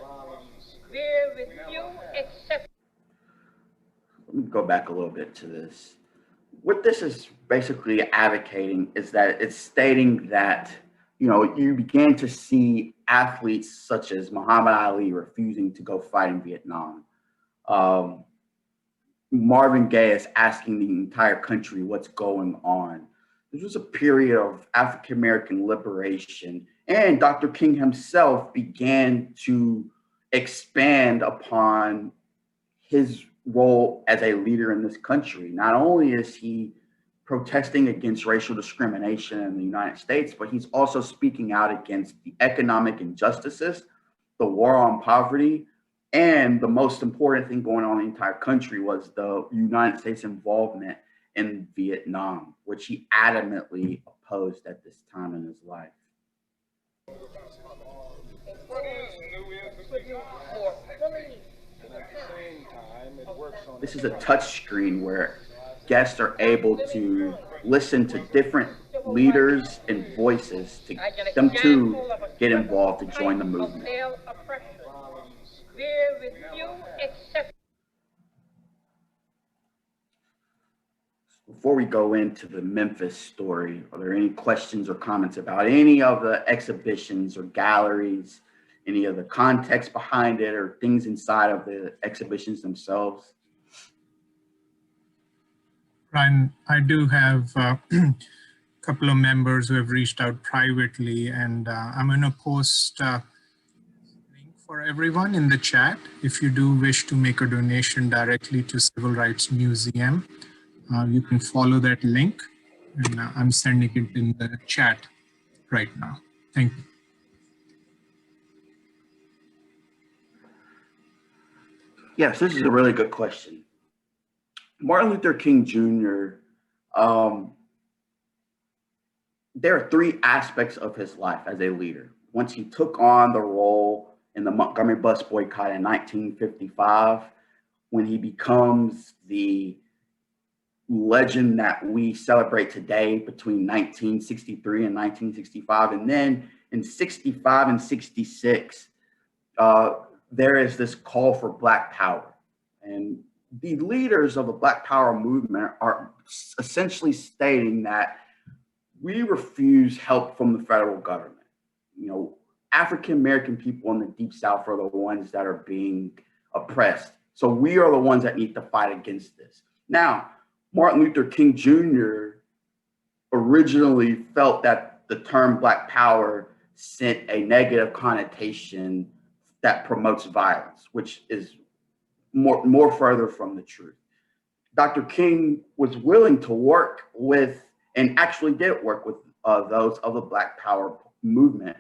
where with few exceptions. Let me go back a little bit to this. What this is basically advocating is that it's stating that, you know, you began to see athletes such as Muhammad Ali refusing to go fight in Vietnam. Marvin Gaye is asking the entire country what's going on. This was a period of African American liberation, and Dr. King himself began to expand upon his role as a leader in this country. Not only is he protesting against racial discrimination in the United States, but he's also speaking out against the economic injustices, the war on poverty, and the most important thing going on in the entire country was the United States involvement in Vietnam, which he adamantly opposed at this time in his life. This is a touch screen where guests are able to listen to different leaders and voices to them to get involved to join the movement. Before we go into the Memphis story, are there any questions or comments about any of the exhibitions or galleries, any of the context behind it or things inside of the exhibitions themselves? Ryan, I do have a couple of members who have reached out privately, and I'm going to post a link for everyone in the chat. If you do wish to make a donation directly to Civil Rights Museum, you can follow that link, and I'm sending it in the chat right now. Thank you. Yes, this is a really good question. Martin Luther King Jr., there are three aspects of his life as a leader. Once he took on the role in the Montgomery bus boycott in 1955, when he becomes the legend that we celebrate today between 1963 and 1965, and then in 65 and 66, there is this call for Black Power. And the leaders of the Black Power movement are essentially stating that we refuse help from the federal government. You know, African American people in the Deep South are the ones that are being oppressed. So we are the ones that need to fight against this. Now, Martin Luther King Jr. originally felt that the term Black Power sent a negative connotation that promotes violence, which is more further from the truth. Dr. King was willing to work with, and actually did work with those of the Black Power movement.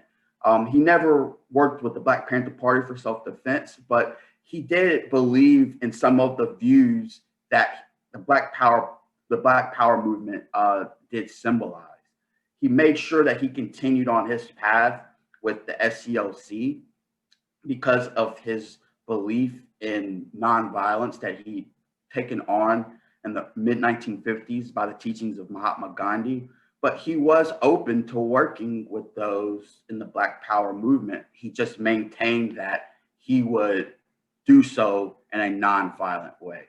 He never worked with the Black Panther Party for self-defense, but he did believe in some of the views that the Black Power movement did symbolize. He made sure that he continued on his path with the SCLC because of his belief in nonviolence that he'd taken on in the mid-1950s by the teachings of Mahatma Gandhi, but he was open to working with those in the Black Power movement. He just maintained that he would do so in a non-violent way.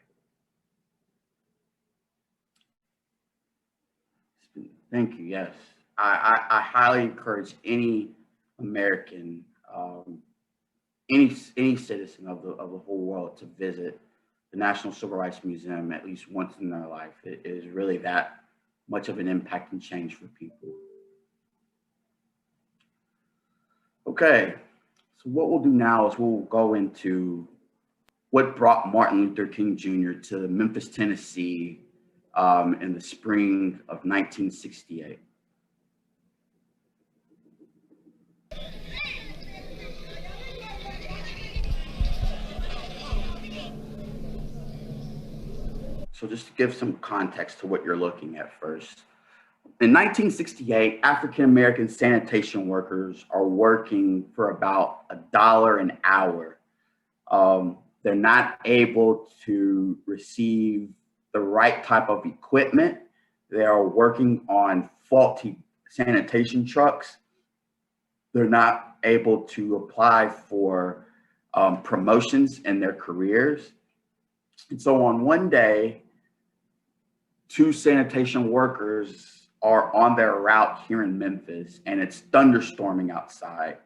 Thank you, yes. I highly encourage any American, any citizen of the whole world to visit the National Civil Rights Museum at least once in their life. It is really that much of an impact and change for people. Okay, so what we'll do now is we'll go into what brought Martin Luther King Jr. to Memphis, Tennessee in the spring of 1968. So just to give some context to what you're looking at first. In 1968, African-American sanitation workers are working for about $1 an hour. They're not able to receive the right type of equipment. They are working on faulty sanitation trucks. They're not able to apply for promotions in their careers. And so on one day, 2 sanitation workers are on their route here in Memphis, and it's thunderstorming outside.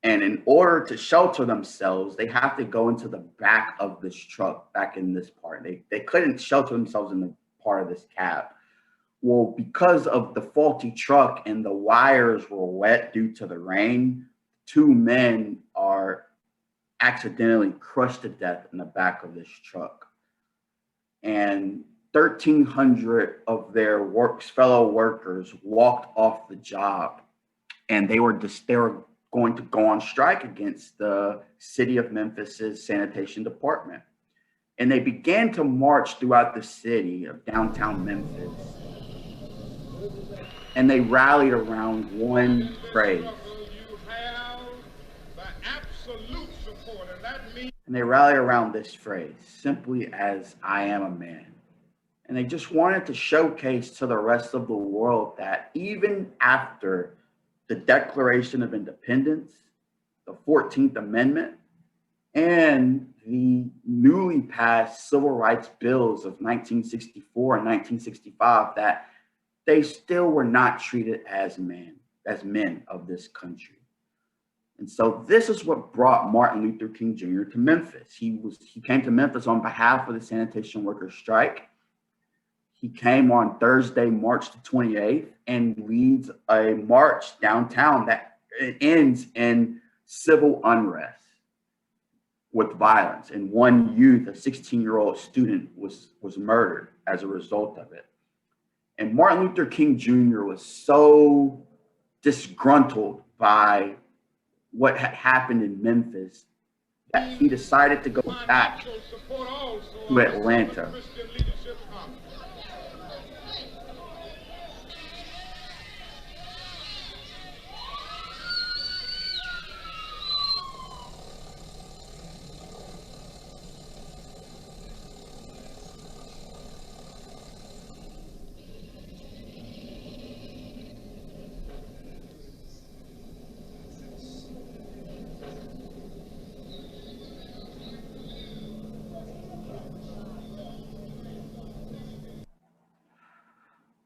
And in order to shelter themselves, they have to go into the back of this truck, back in this part. They couldn't shelter themselves in the part of this cab. Well, because of the faulty truck and the wires were wet due to the rain, 2 men are accidentally crushed to death in the back of this truck. And 1,300 of their fellow workers walked off the job, and they were going to go on strike against the city of Memphis's sanitation department. And they began to march throughout the city of downtown Memphis. And they rallied around one phrase. And they rallied around this phrase, simply as I am a man. And they just wanted to showcase to the rest of the world that even after the Declaration of Independence, the 14th Amendment, and the newly passed civil rights bills of 1964 and 1965, that they still were not treated as men of this country. And so this is what brought Martin Luther King Jr. to Memphis. He came to Memphis on behalf of the sanitation workers' strike. He came on Thursday, March the 28th, and leads a march downtown that ends in civil unrest with violence. And one youth, a 16-year-old student, was murdered as a result of it. And Martin Luther King Jr. was so disgruntled by what had happened in Memphis that he decided to go back to Atlanta.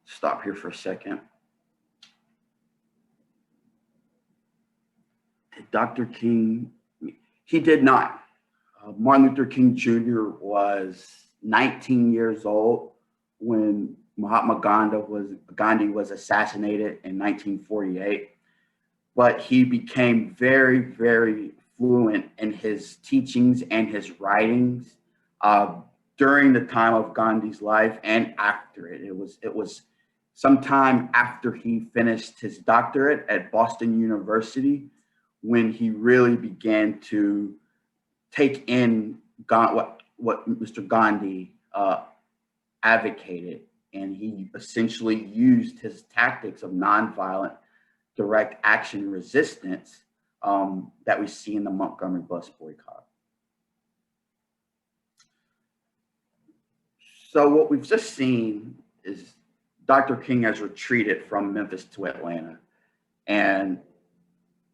Stop here for a second. Did Dr. King? He did not. Martin Luther King Jr. was 19 years old when Mahatma Gandhi was assassinated in 1948. But he became very, very fluent in his teachings and his writings during the time of Gandhi's life and after it. It was sometime after he finished his doctorate at Boston University when he really began to take in what Mr. Gandhi advocated. And he essentially used his tactics of nonviolent direct action resistance that we see in the Montgomery bus boycott. So what we've just seen is Dr. King has retreated from Memphis to Atlanta, and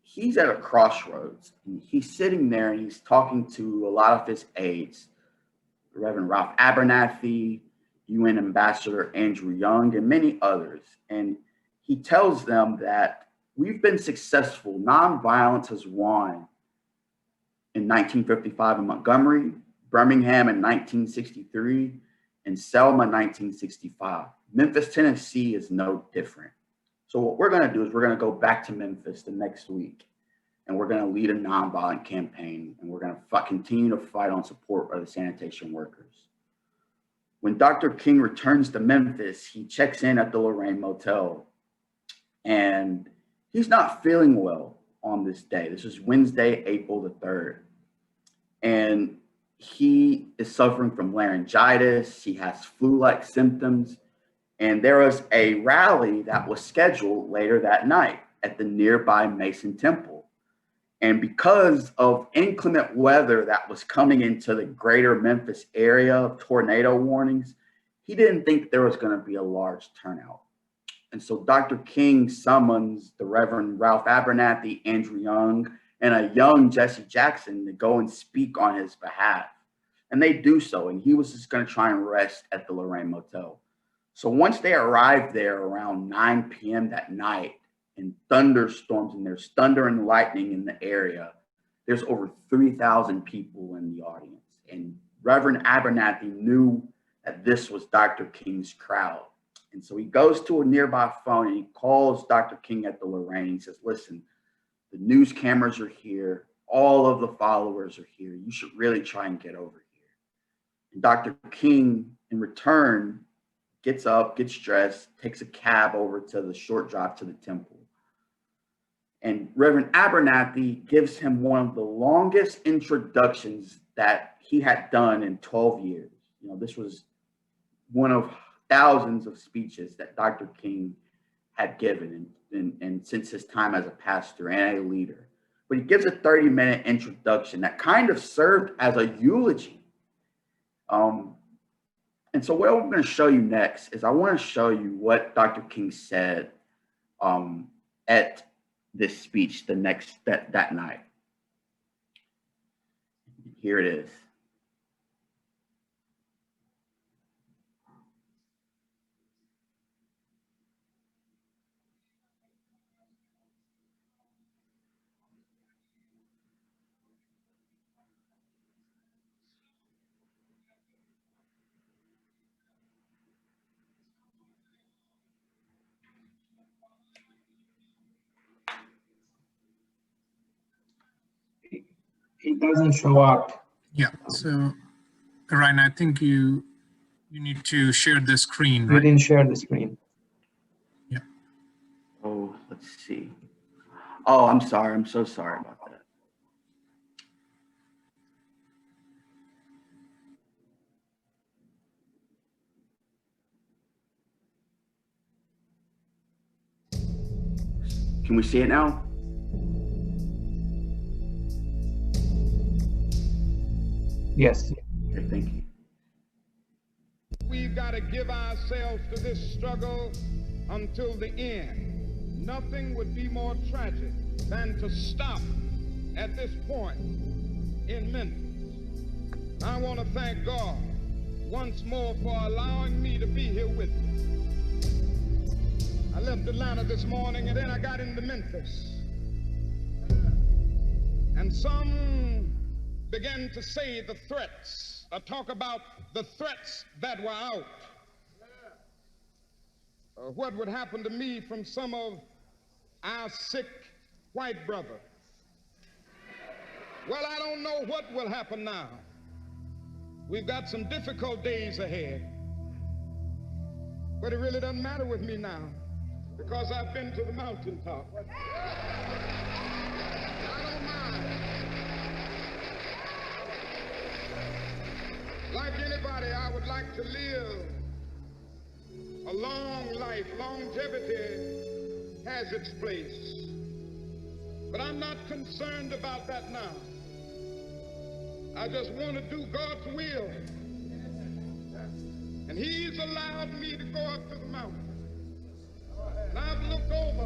he's at a crossroads. And he's sitting there and he's talking to a lot of his aides, Reverend Ralph Abernathy, UN Ambassador Andrew Young, and many others. And he tells them that we've been successful. Nonviolence has won in 1955 in Montgomery, Birmingham in 1963, and Selma 1965. Memphis, Tennessee is no different. So what we're going to do is we're going to go back to Memphis the next week, and we're going to lead a nonviolent campaign, and we're going to continue to fight on support of the sanitation workers. When Dr. King returns to Memphis, he checks in at the Lorraine Motel, and he's not feeling well on this day. This is Wednesday, April the 3rd. And he is suffering from laryngitis. He has flu-like symptoms. And there was a rally that was scheduled later that night at the nearby Mason Temple. And because of inclement weather that was coming into the greater Memphis area, tornado warnings, he didn't think there was going to be a large turnout. And so Dr. King summons the Reverend Ralph Abernathy, Andrew Young, and a young Jesse Jackson to go and speak on his behalf. And they do so. And he was just going to try and rest at the Lorraine Motel. So once they arrived there around 9 p.m. that night, in thunderstorms, and there's thunder and lightning in the area, there's over 3,000 people in the audience. And Reverend Abernathy knew that this was Dr. King's crowd. And so he goes to a nearby phone and he calls Dr. King at the Lorraine. He says, listen, the news cameras are here. All of the followers are here. You should really try and get over here. And Dr. King, in return, gets up, gets dressed, takes a cab over to the short drive to the temple. And Reverend Abernathy gives him one of the longest introductions that he had done in 12 years. You know, this was one of thousands of speeches that Dr. King had given and since his time as a pastor and a leader. But he gives a 30-minute introduction that kind of served as a eulogy. And so what I'm going to show you next is I want to show you what Dr. King said at this speech that night. Here it is. It doesn't show up. Yeah, so Ryan, I think you need to share the screen, We right? didn't share the screen. Yeah. Oh, let's see. Oh, I'm sorry. I'm so sorry about that. Can we see it now? Yes. Okay, thank you. We've got to give ourselves to this struggle until the end. Nothing would be more tragic than to stop at this point in Memphis. I want to thank God once more for allowing me to be here with you. I left Atlanta this morning and then I got into Memphis. And some began to say the threats, talk about the threats that were out. What would happen to me from some of our sick white brother? Well, I don't know what will happen now. We've got some difficult days ahead. But it really doesn't matter with me now because I've been to the mountaintop. I don't mind. Like anybody, I would like to live a long life. Longevity has its place. But I'm not concerned about that now. I just want to do God's will. And he's allowed me to go up to the mountain. And I've looked over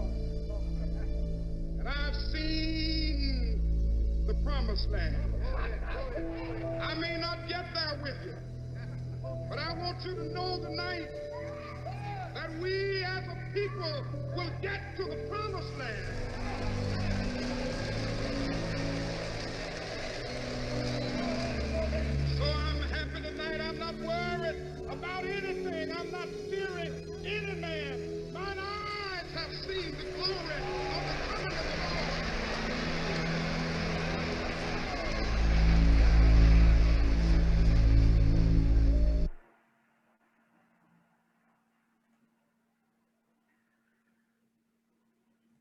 and I've seen the promised land. I may not get there with you, but I want you to know tonight that we as a people will get to the promised land. So I'm happy tonight. I'm not worried about anything. I'm not fearing any man. Mine eyes have seen the glory of the coming of the Lord.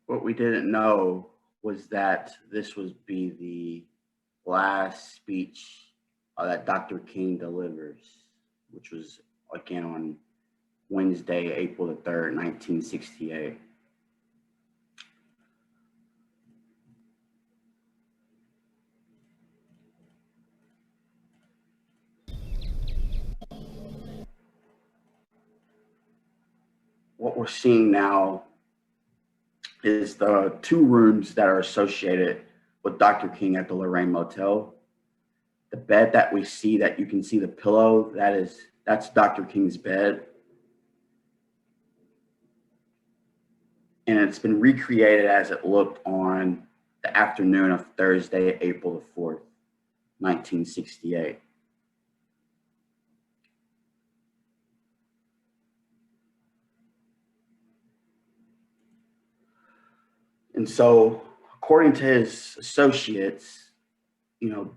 What we didn't know was that this would be the last speech that Dr. King delivers, which was again on Wednesday, April the 3rd, 1968. What we're seeing now is the two rooms that are associated with Dr. King at the Lorraine Motel. The bed that we see, that you can see the pillow, that's Dr. King's bed. And it's been recreated as it looked on the afternoon of Thursday, April the 4th, 1968. And so, according to his associates,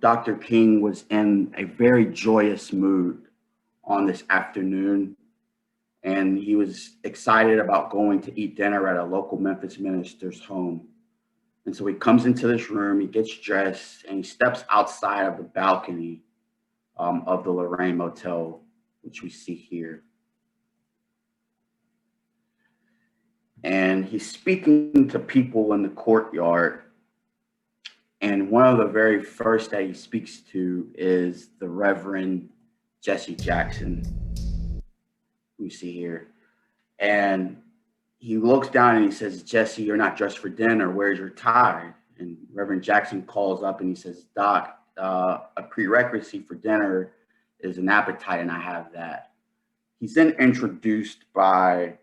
Dr. King was in a very joyous mood on this afternoon, and he was excited about going to eat dinner at a local Memphis minister's home. And so he comes into this room, he gets dressed, and he steps outside of the balcony of the Lorraine Motel, which we see here. And he's speaking to people in the courtyard. And one of the very first that he speaks to is the Reverend Jesse Jackson, we see here. And he looks down and he says, "Jesse, you're not dressed for dinner. Where's your tie?" And Reverend Jackson calls up and he says, "Doc, a prerequisite for dinner is an appetite, and I have that." He's then introduced by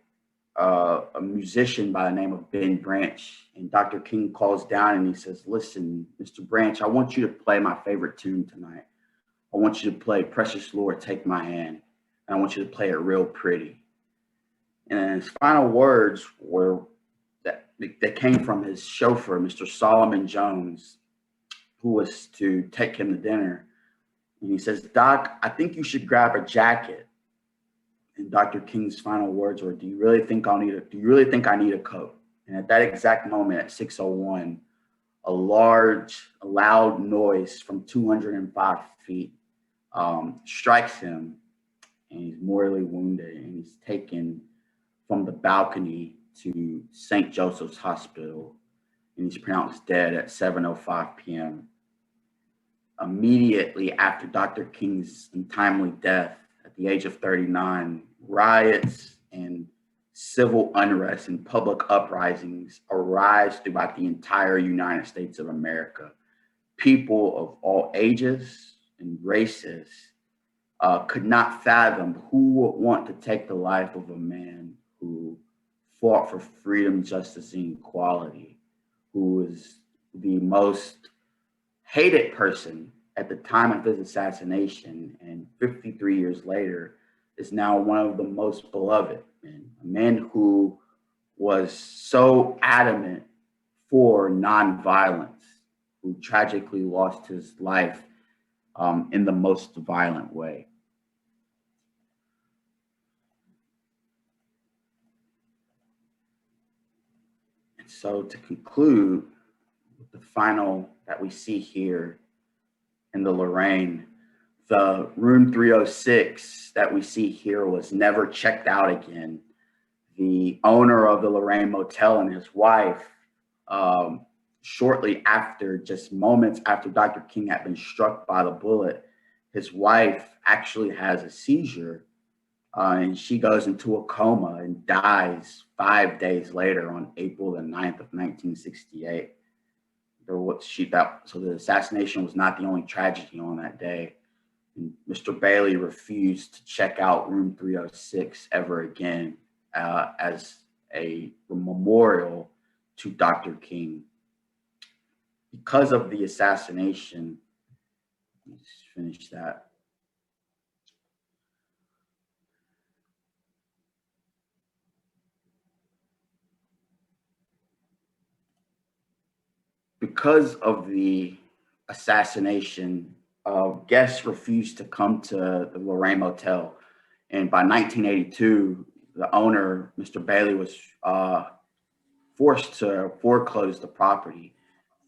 a musician by the name of Ben Branch, and Dr. King calls down and he says, "Listen, Mr. Branch, I want you to play my favorite tune tonight. I want you to play Precious Lord, Take My Hand, and I want you to play it real pretty." And his final words were that came from his chauffeur, Mr. Solomon Jones, who was to take him to dinner. And he says, "Doc, I think you should grab a jacket." And Dr. King's final words were, do you really think I need a coat?" And at that exact moment, at 6:01, a loud noise from 205 feet strikes him, and he's mortally wounded, and he's taken from the balcony to St. Joseph's Hospital, and he's pronounced dead at 7:05 p.m. Immediately after Dr. King's untimely death, at the age of 39, riots and civil unrest and public uprisings arise throughout the entire United States of America. People of all ages and races could not fathom who would want to take the life of a man who fought for freedom, justice, and equality, who was the most hated person at the time of his assassination, and 53 years later is now one of the most beloved men. A man who was so adamant for nonviolence, who tragically lost his life in the most violent way. And so to conclude, the final that we see here in the Lorraine, the room 306 that we see here was never checked out again. The owner of the Lorraine Motel and his wife, shortly after, just moments after Dr. King had been struck by the bullet, his wife actually has a seizure and she goes into a coma and dies 5 days later on April the 9th of 1968. So the assassination was not the only tragedy on that day. And Mr. Bailey refused to check out room 306 ever again as a memorial to Dr. King. Because of the assassination, let's finish that. Because of the assassination, guests refused to come to the Lorraine Motel. And by 1982, the owner, Mr. Bailey, was forced to foreclose the property.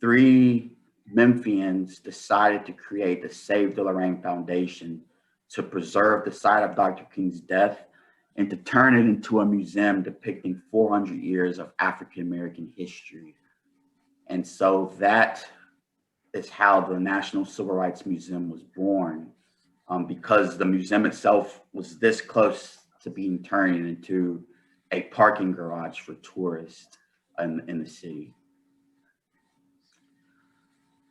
3 Memphians decided to create the Save the Lorraine Foundation to preserve the site of Dr. King's death and to turn it into a museum depicting 400 years of African-American history. And so that is how the National Civil Rights Museum was born, because the museum itself was this close to being turned into a parking garage for tourists in the city.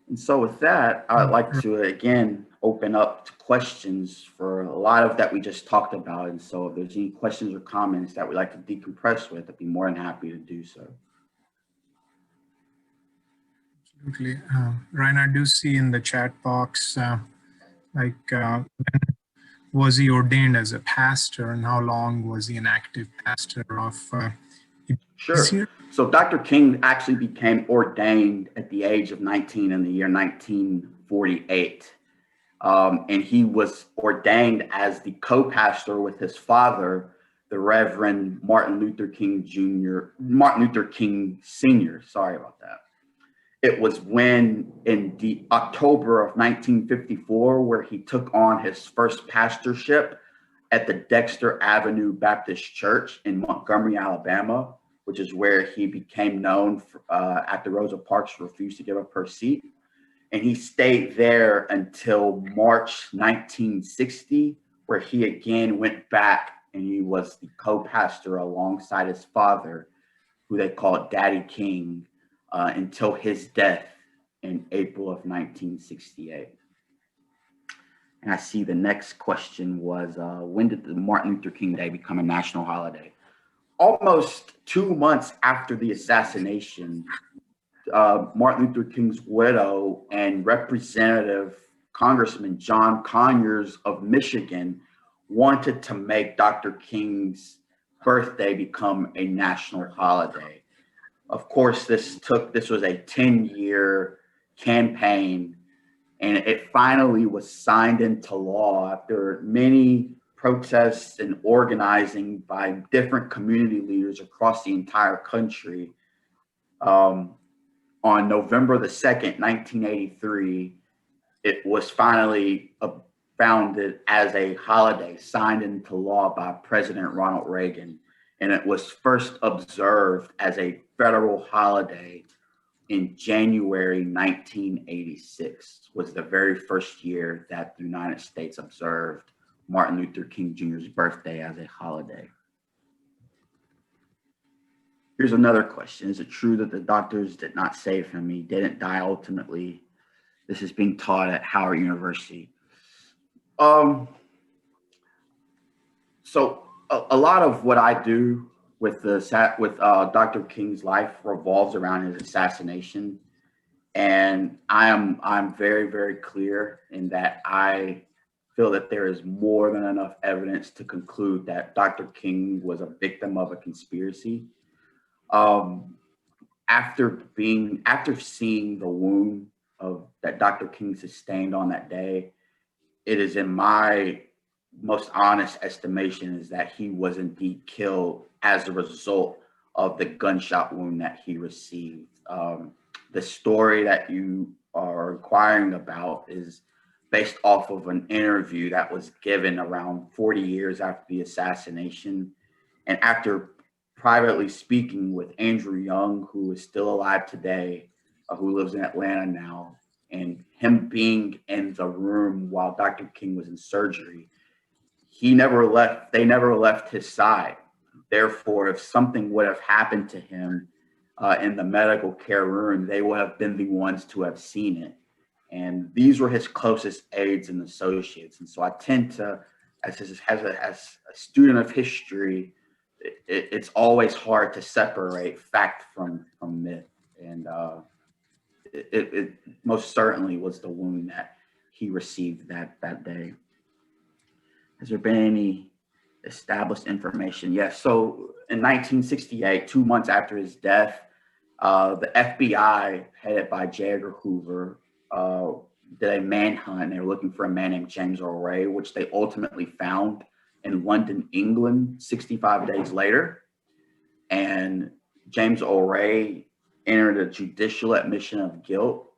And so with that, I'd like to, again, open up to questions for a lot of that we just talked about. And so if there's any questions or comments that we'd like to decompress with, I'd be more than happy to do so. Absolutely. Ryan, I do see in the chat box, was he ordained as a pastor, and how long was he an active pastor of? Sure. So Dr. King actually became ordained at the age of 19 in the year 1948. And he was ordained as the co-pastor with his father, the Reverend Martin Luther King Sr. Sorry about that. It was when in the October of 1954, where he took on his first pastorship at the Dexter Avenue Baptist Church in Montgomery, Alabama, which is where he became known for, after Rosa Parks refused to give up her seat. And he stayed there until March 1960, where he again went back and he was the co-pastor alongside his father, who they called Daddy King, until his death in April of 1968. And I see the next question was, when did the Martin Luther King Day become a national holiday? Almost 2 months after the assassination, Martin Luther King's widow and Representative Congressman John Conyers of Michigan wanted to make Dr. King's birthday become a national holiday. Of course, this was a 10-year campaign, and it finally was signed into law after many protests and organizing by different community leaders across the entire country. On November the 2nd, 1983, it was finally founded as a holiday, signed into law by President Ronald Reagan. And it was first observed as a federal holiday in January 1986, was the very first year that the United States observed Martin Luther King Jr.'s birthday as a holiday. Here's another question. Is it true that the doctors did not save him? He didn't die ultimately. This is being taught at Howard University. So a lot of what I do with Dr. King's life revolves around his assassination. And I'm very, very clear in that I feel that there is more than enough evidence to conclude that Dr. King was a victim of a conspiracy. After seeing the wound that Dr. King sustained on that day, it is in my most honest estimation is that he was indeed killed as a result of the gunshot wound that he received. The story that you are inquiring about is based off of an interview that was given around 40 years after the assassination. And after privately speaking with Andrew Young, who is still alive today, who lives in Atlanta now, and him being in the room while Dr. King was in surgery, they never left his side. Therefore, if something would have happened to him in the medical care room, they would have been the ones to have seen it. And these were his closest aides and associates. And so I tend to, as a student of history, it's always hard to separate fact from myth. And it most certainly was the wound that he received that day. Has there been any established information? Yes. So in 1968, 2 months after his death, the FBI, headed by J. Edgar Hoover, did a manhunt. They were looking for a man named James Earl Ray, which they ultimately found in London, England, 65 days later. And James Earl Ray entered a judicial admission of guilt,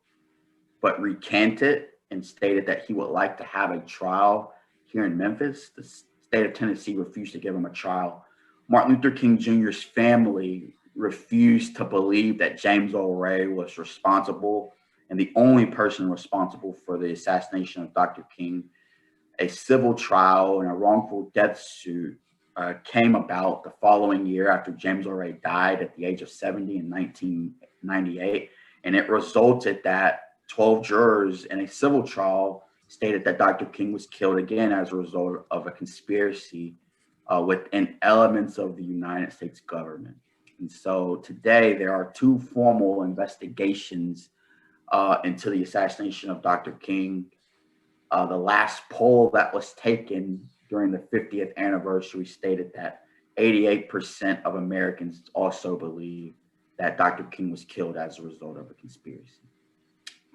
but recanted and stated that he would like to have a trial here in Memphis. The state of Tennessee refused to give him a trial. Martin Luther King Jr.'s family refused to believe that James Earl Ray was responsible and the only person responsible for the assassination of Dr. King. A civil trial and a wrongful death suit came about the following year after James Earl Ray died at the age of 70 in 1998. And it resulted that 12 jurors in a civil trial stated that Dr. King was killed again as a result of a conspiracy within elements of the United States government. And so today there are two formal investigations into the assassination of Dr. King. The last poll that was taken during the 50th anniversary stated that 88% of Americans also believe that Dr. King was killed as a result of a conspiracy.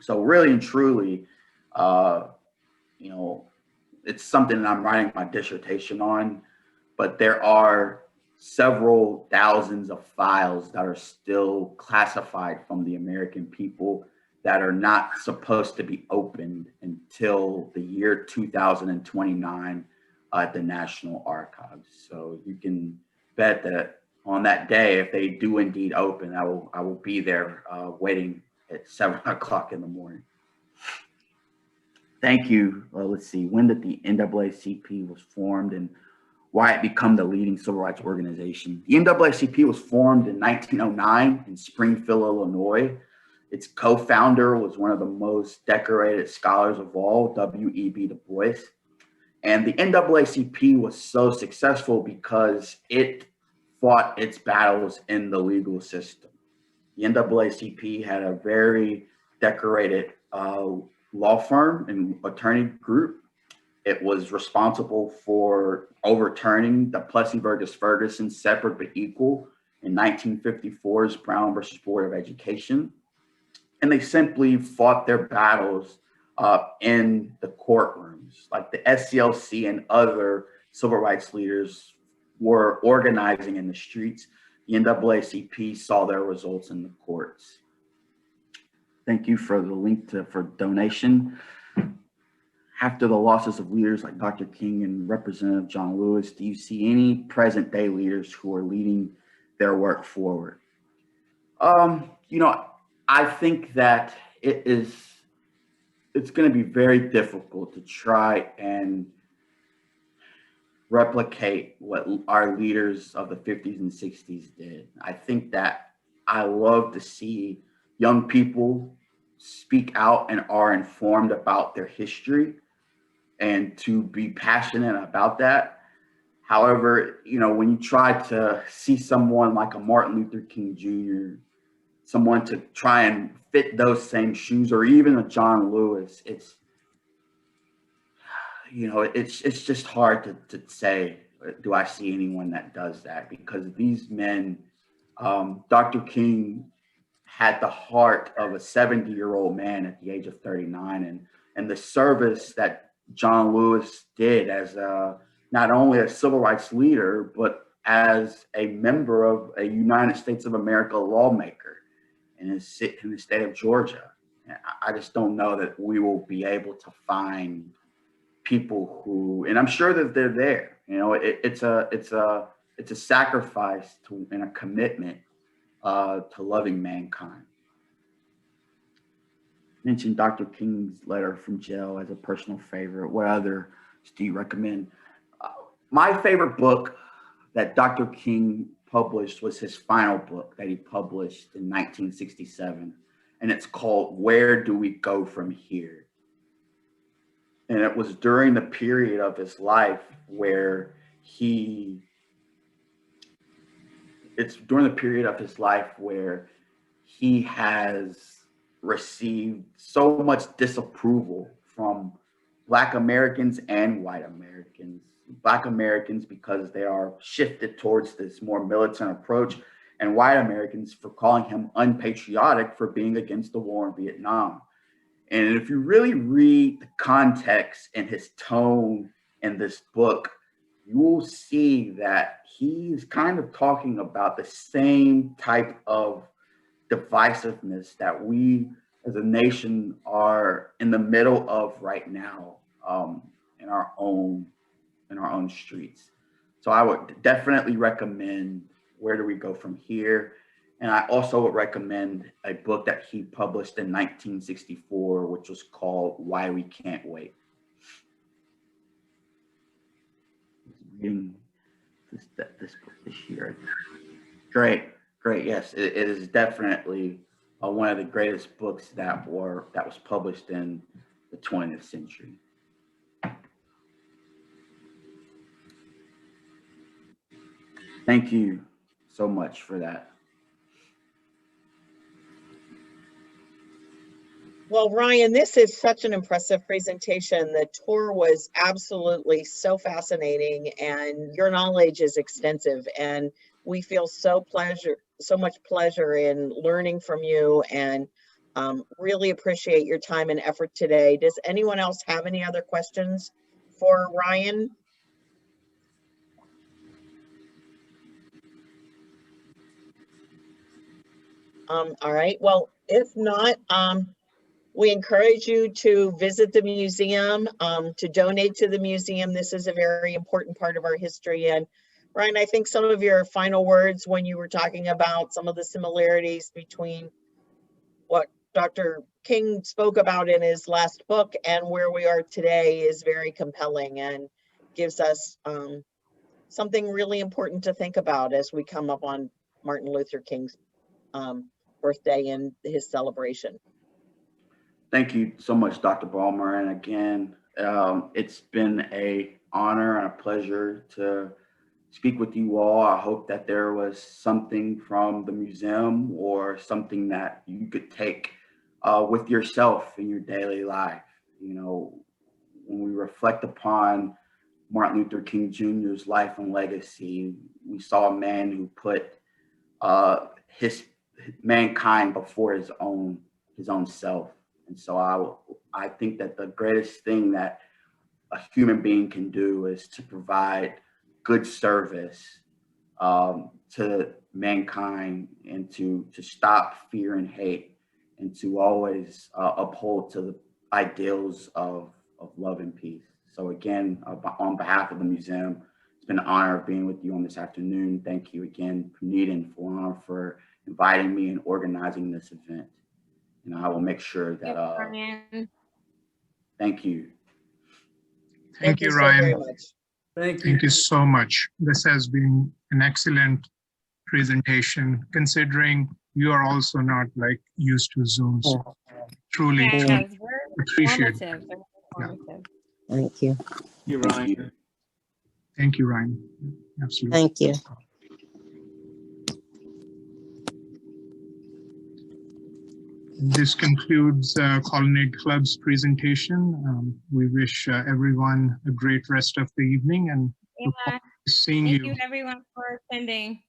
So really and truly, you know, it's something that I'm writing my dissertation on, but there are several thousands of files that are still classified from the American people that are not supposed to be opened until the year 2029 at the National Archives. So you can bet that on that day, if they do indeed open, I will be there waiting at 7 o'clock in the morning. Thank you. Let's see, when did the NAACP was formed and why it became the leading civil rights organization? The NAACP was formed in 1909 in Springfield, Illinois. Its co-founder was one of the most decorated scholars of all, W.E.B. Du Bois. And the NAACP was so successful because it fought its battles in the legal system. The NAACP had a very decorated law firm and attorney group. It was responsible for overturning the Plessy versus Ferguson separate but equal in 1954's Brown versus Board of Education. And they simply fought their battles in the courtrooms. Like the SCLC and other civil rights leaders were organizing in the streets. The NAACP saw their results in the courts. Thank you for the link for donation. After the losses of leaders like Dr. King and Representative John Lewis, do you see any present day leaders who are leading their work forward? You know, I think that it's going to be very difficult to try and replicate what our leaders of the 50s and 60s did. I think that I love to see young people speak out and are informed about their history and to be passionate about that. However, you know, when you try to see someone like a Martin Luther King Jr., someone to try and fit those same shoes, or even a John Lewis, it's, you know, it's just hard to say, do I see anyone that does that? Because these men, Dr. King had the heart of a 70-year-old man at the age of 39, and the service that John Lewis did as not only a civil rights leader, but as a member of a United States of America lawmaker in the state of Georgia. I just don't know that we will be able to find people who, and I'm sure that they're there. You know, it's a sacrifice and a commitment to loving mankind. Mentioned Dr. King's letter from jail as a personal favorite. What others do you recommend? My favorite book that Dr. King published was his final book that he published in 1967, and it's called Where Do We Go From Here? And it was during the period of his life where he has received so much disapproval from Black Americans and white Americans. Black Americans because they are shifted towards this more militant approach, and white Americans for calling him unpatriotic for being against the war in Vietnam. And if you really read the context and his tone in this book, you will see that he's kind of talking about the same type of divisiveness that we as a nation are in the middle of right now, in our own streets. So I would definitely recommend Where Do We Go From Here? And I also would recommend a book that he published in 1964, which was called Why We Can't Wait. Reading this book this year. Great. Yes, it is definitely one of the greatest books that was published in the 20th century. Thank you so much for that. Well, Ryan, this is such an impressive presentation. The tour was absolutely so fascinating, and your knowledge is extensive, and we feel so much pleasure in learning from you, and really appreciate your time and effort today. Does anyone else have any other questions for Ryan? All right, well, if not, we encourage you to visit the museum, to donate to the museum. This is a very important part of our history. And Ryan, I think some of your final words when you were talking about some of the similarities between what Dr. King spoke about in his last book and where we are today is very compelling and gives us something really important to think about as we come up on Martin Luther King's birthday and his celebration. Thank you so much, Dr. Ballmer. And again, it's been an honor and a pleasure to speak with you all. I hope that there was something from the museum or something that you could take with yourself in your daily life. You know, when we reflect upon Martin Luther King Jr.'s life and legacy, we saw a man who put his mankind before his own self. And so I think that the greatest thing that a human being can do is to provide good service to mankind, and to stop fear and hate, and to always uphold to the ideals of love and peace. So again, on behalf of the museum, it's been an honor of being with you on this afternoon. Thank you again, Punita and Fulana, for inviting me and organizing this event. And I will make sure that, thank you. Thank you, so Ryan. very much. Thank you so much. This has been an excellent presentation, considering you are also not like used to Zoom. So truly appreciate it. Thank you. You're Ryan. Thank you, Ryan. Absolutely. Thank you. This concludes Colonnade Club's presentation. We wish everyone a great rest of the evening, and look forward to seeing you. Thank you everyone for attending.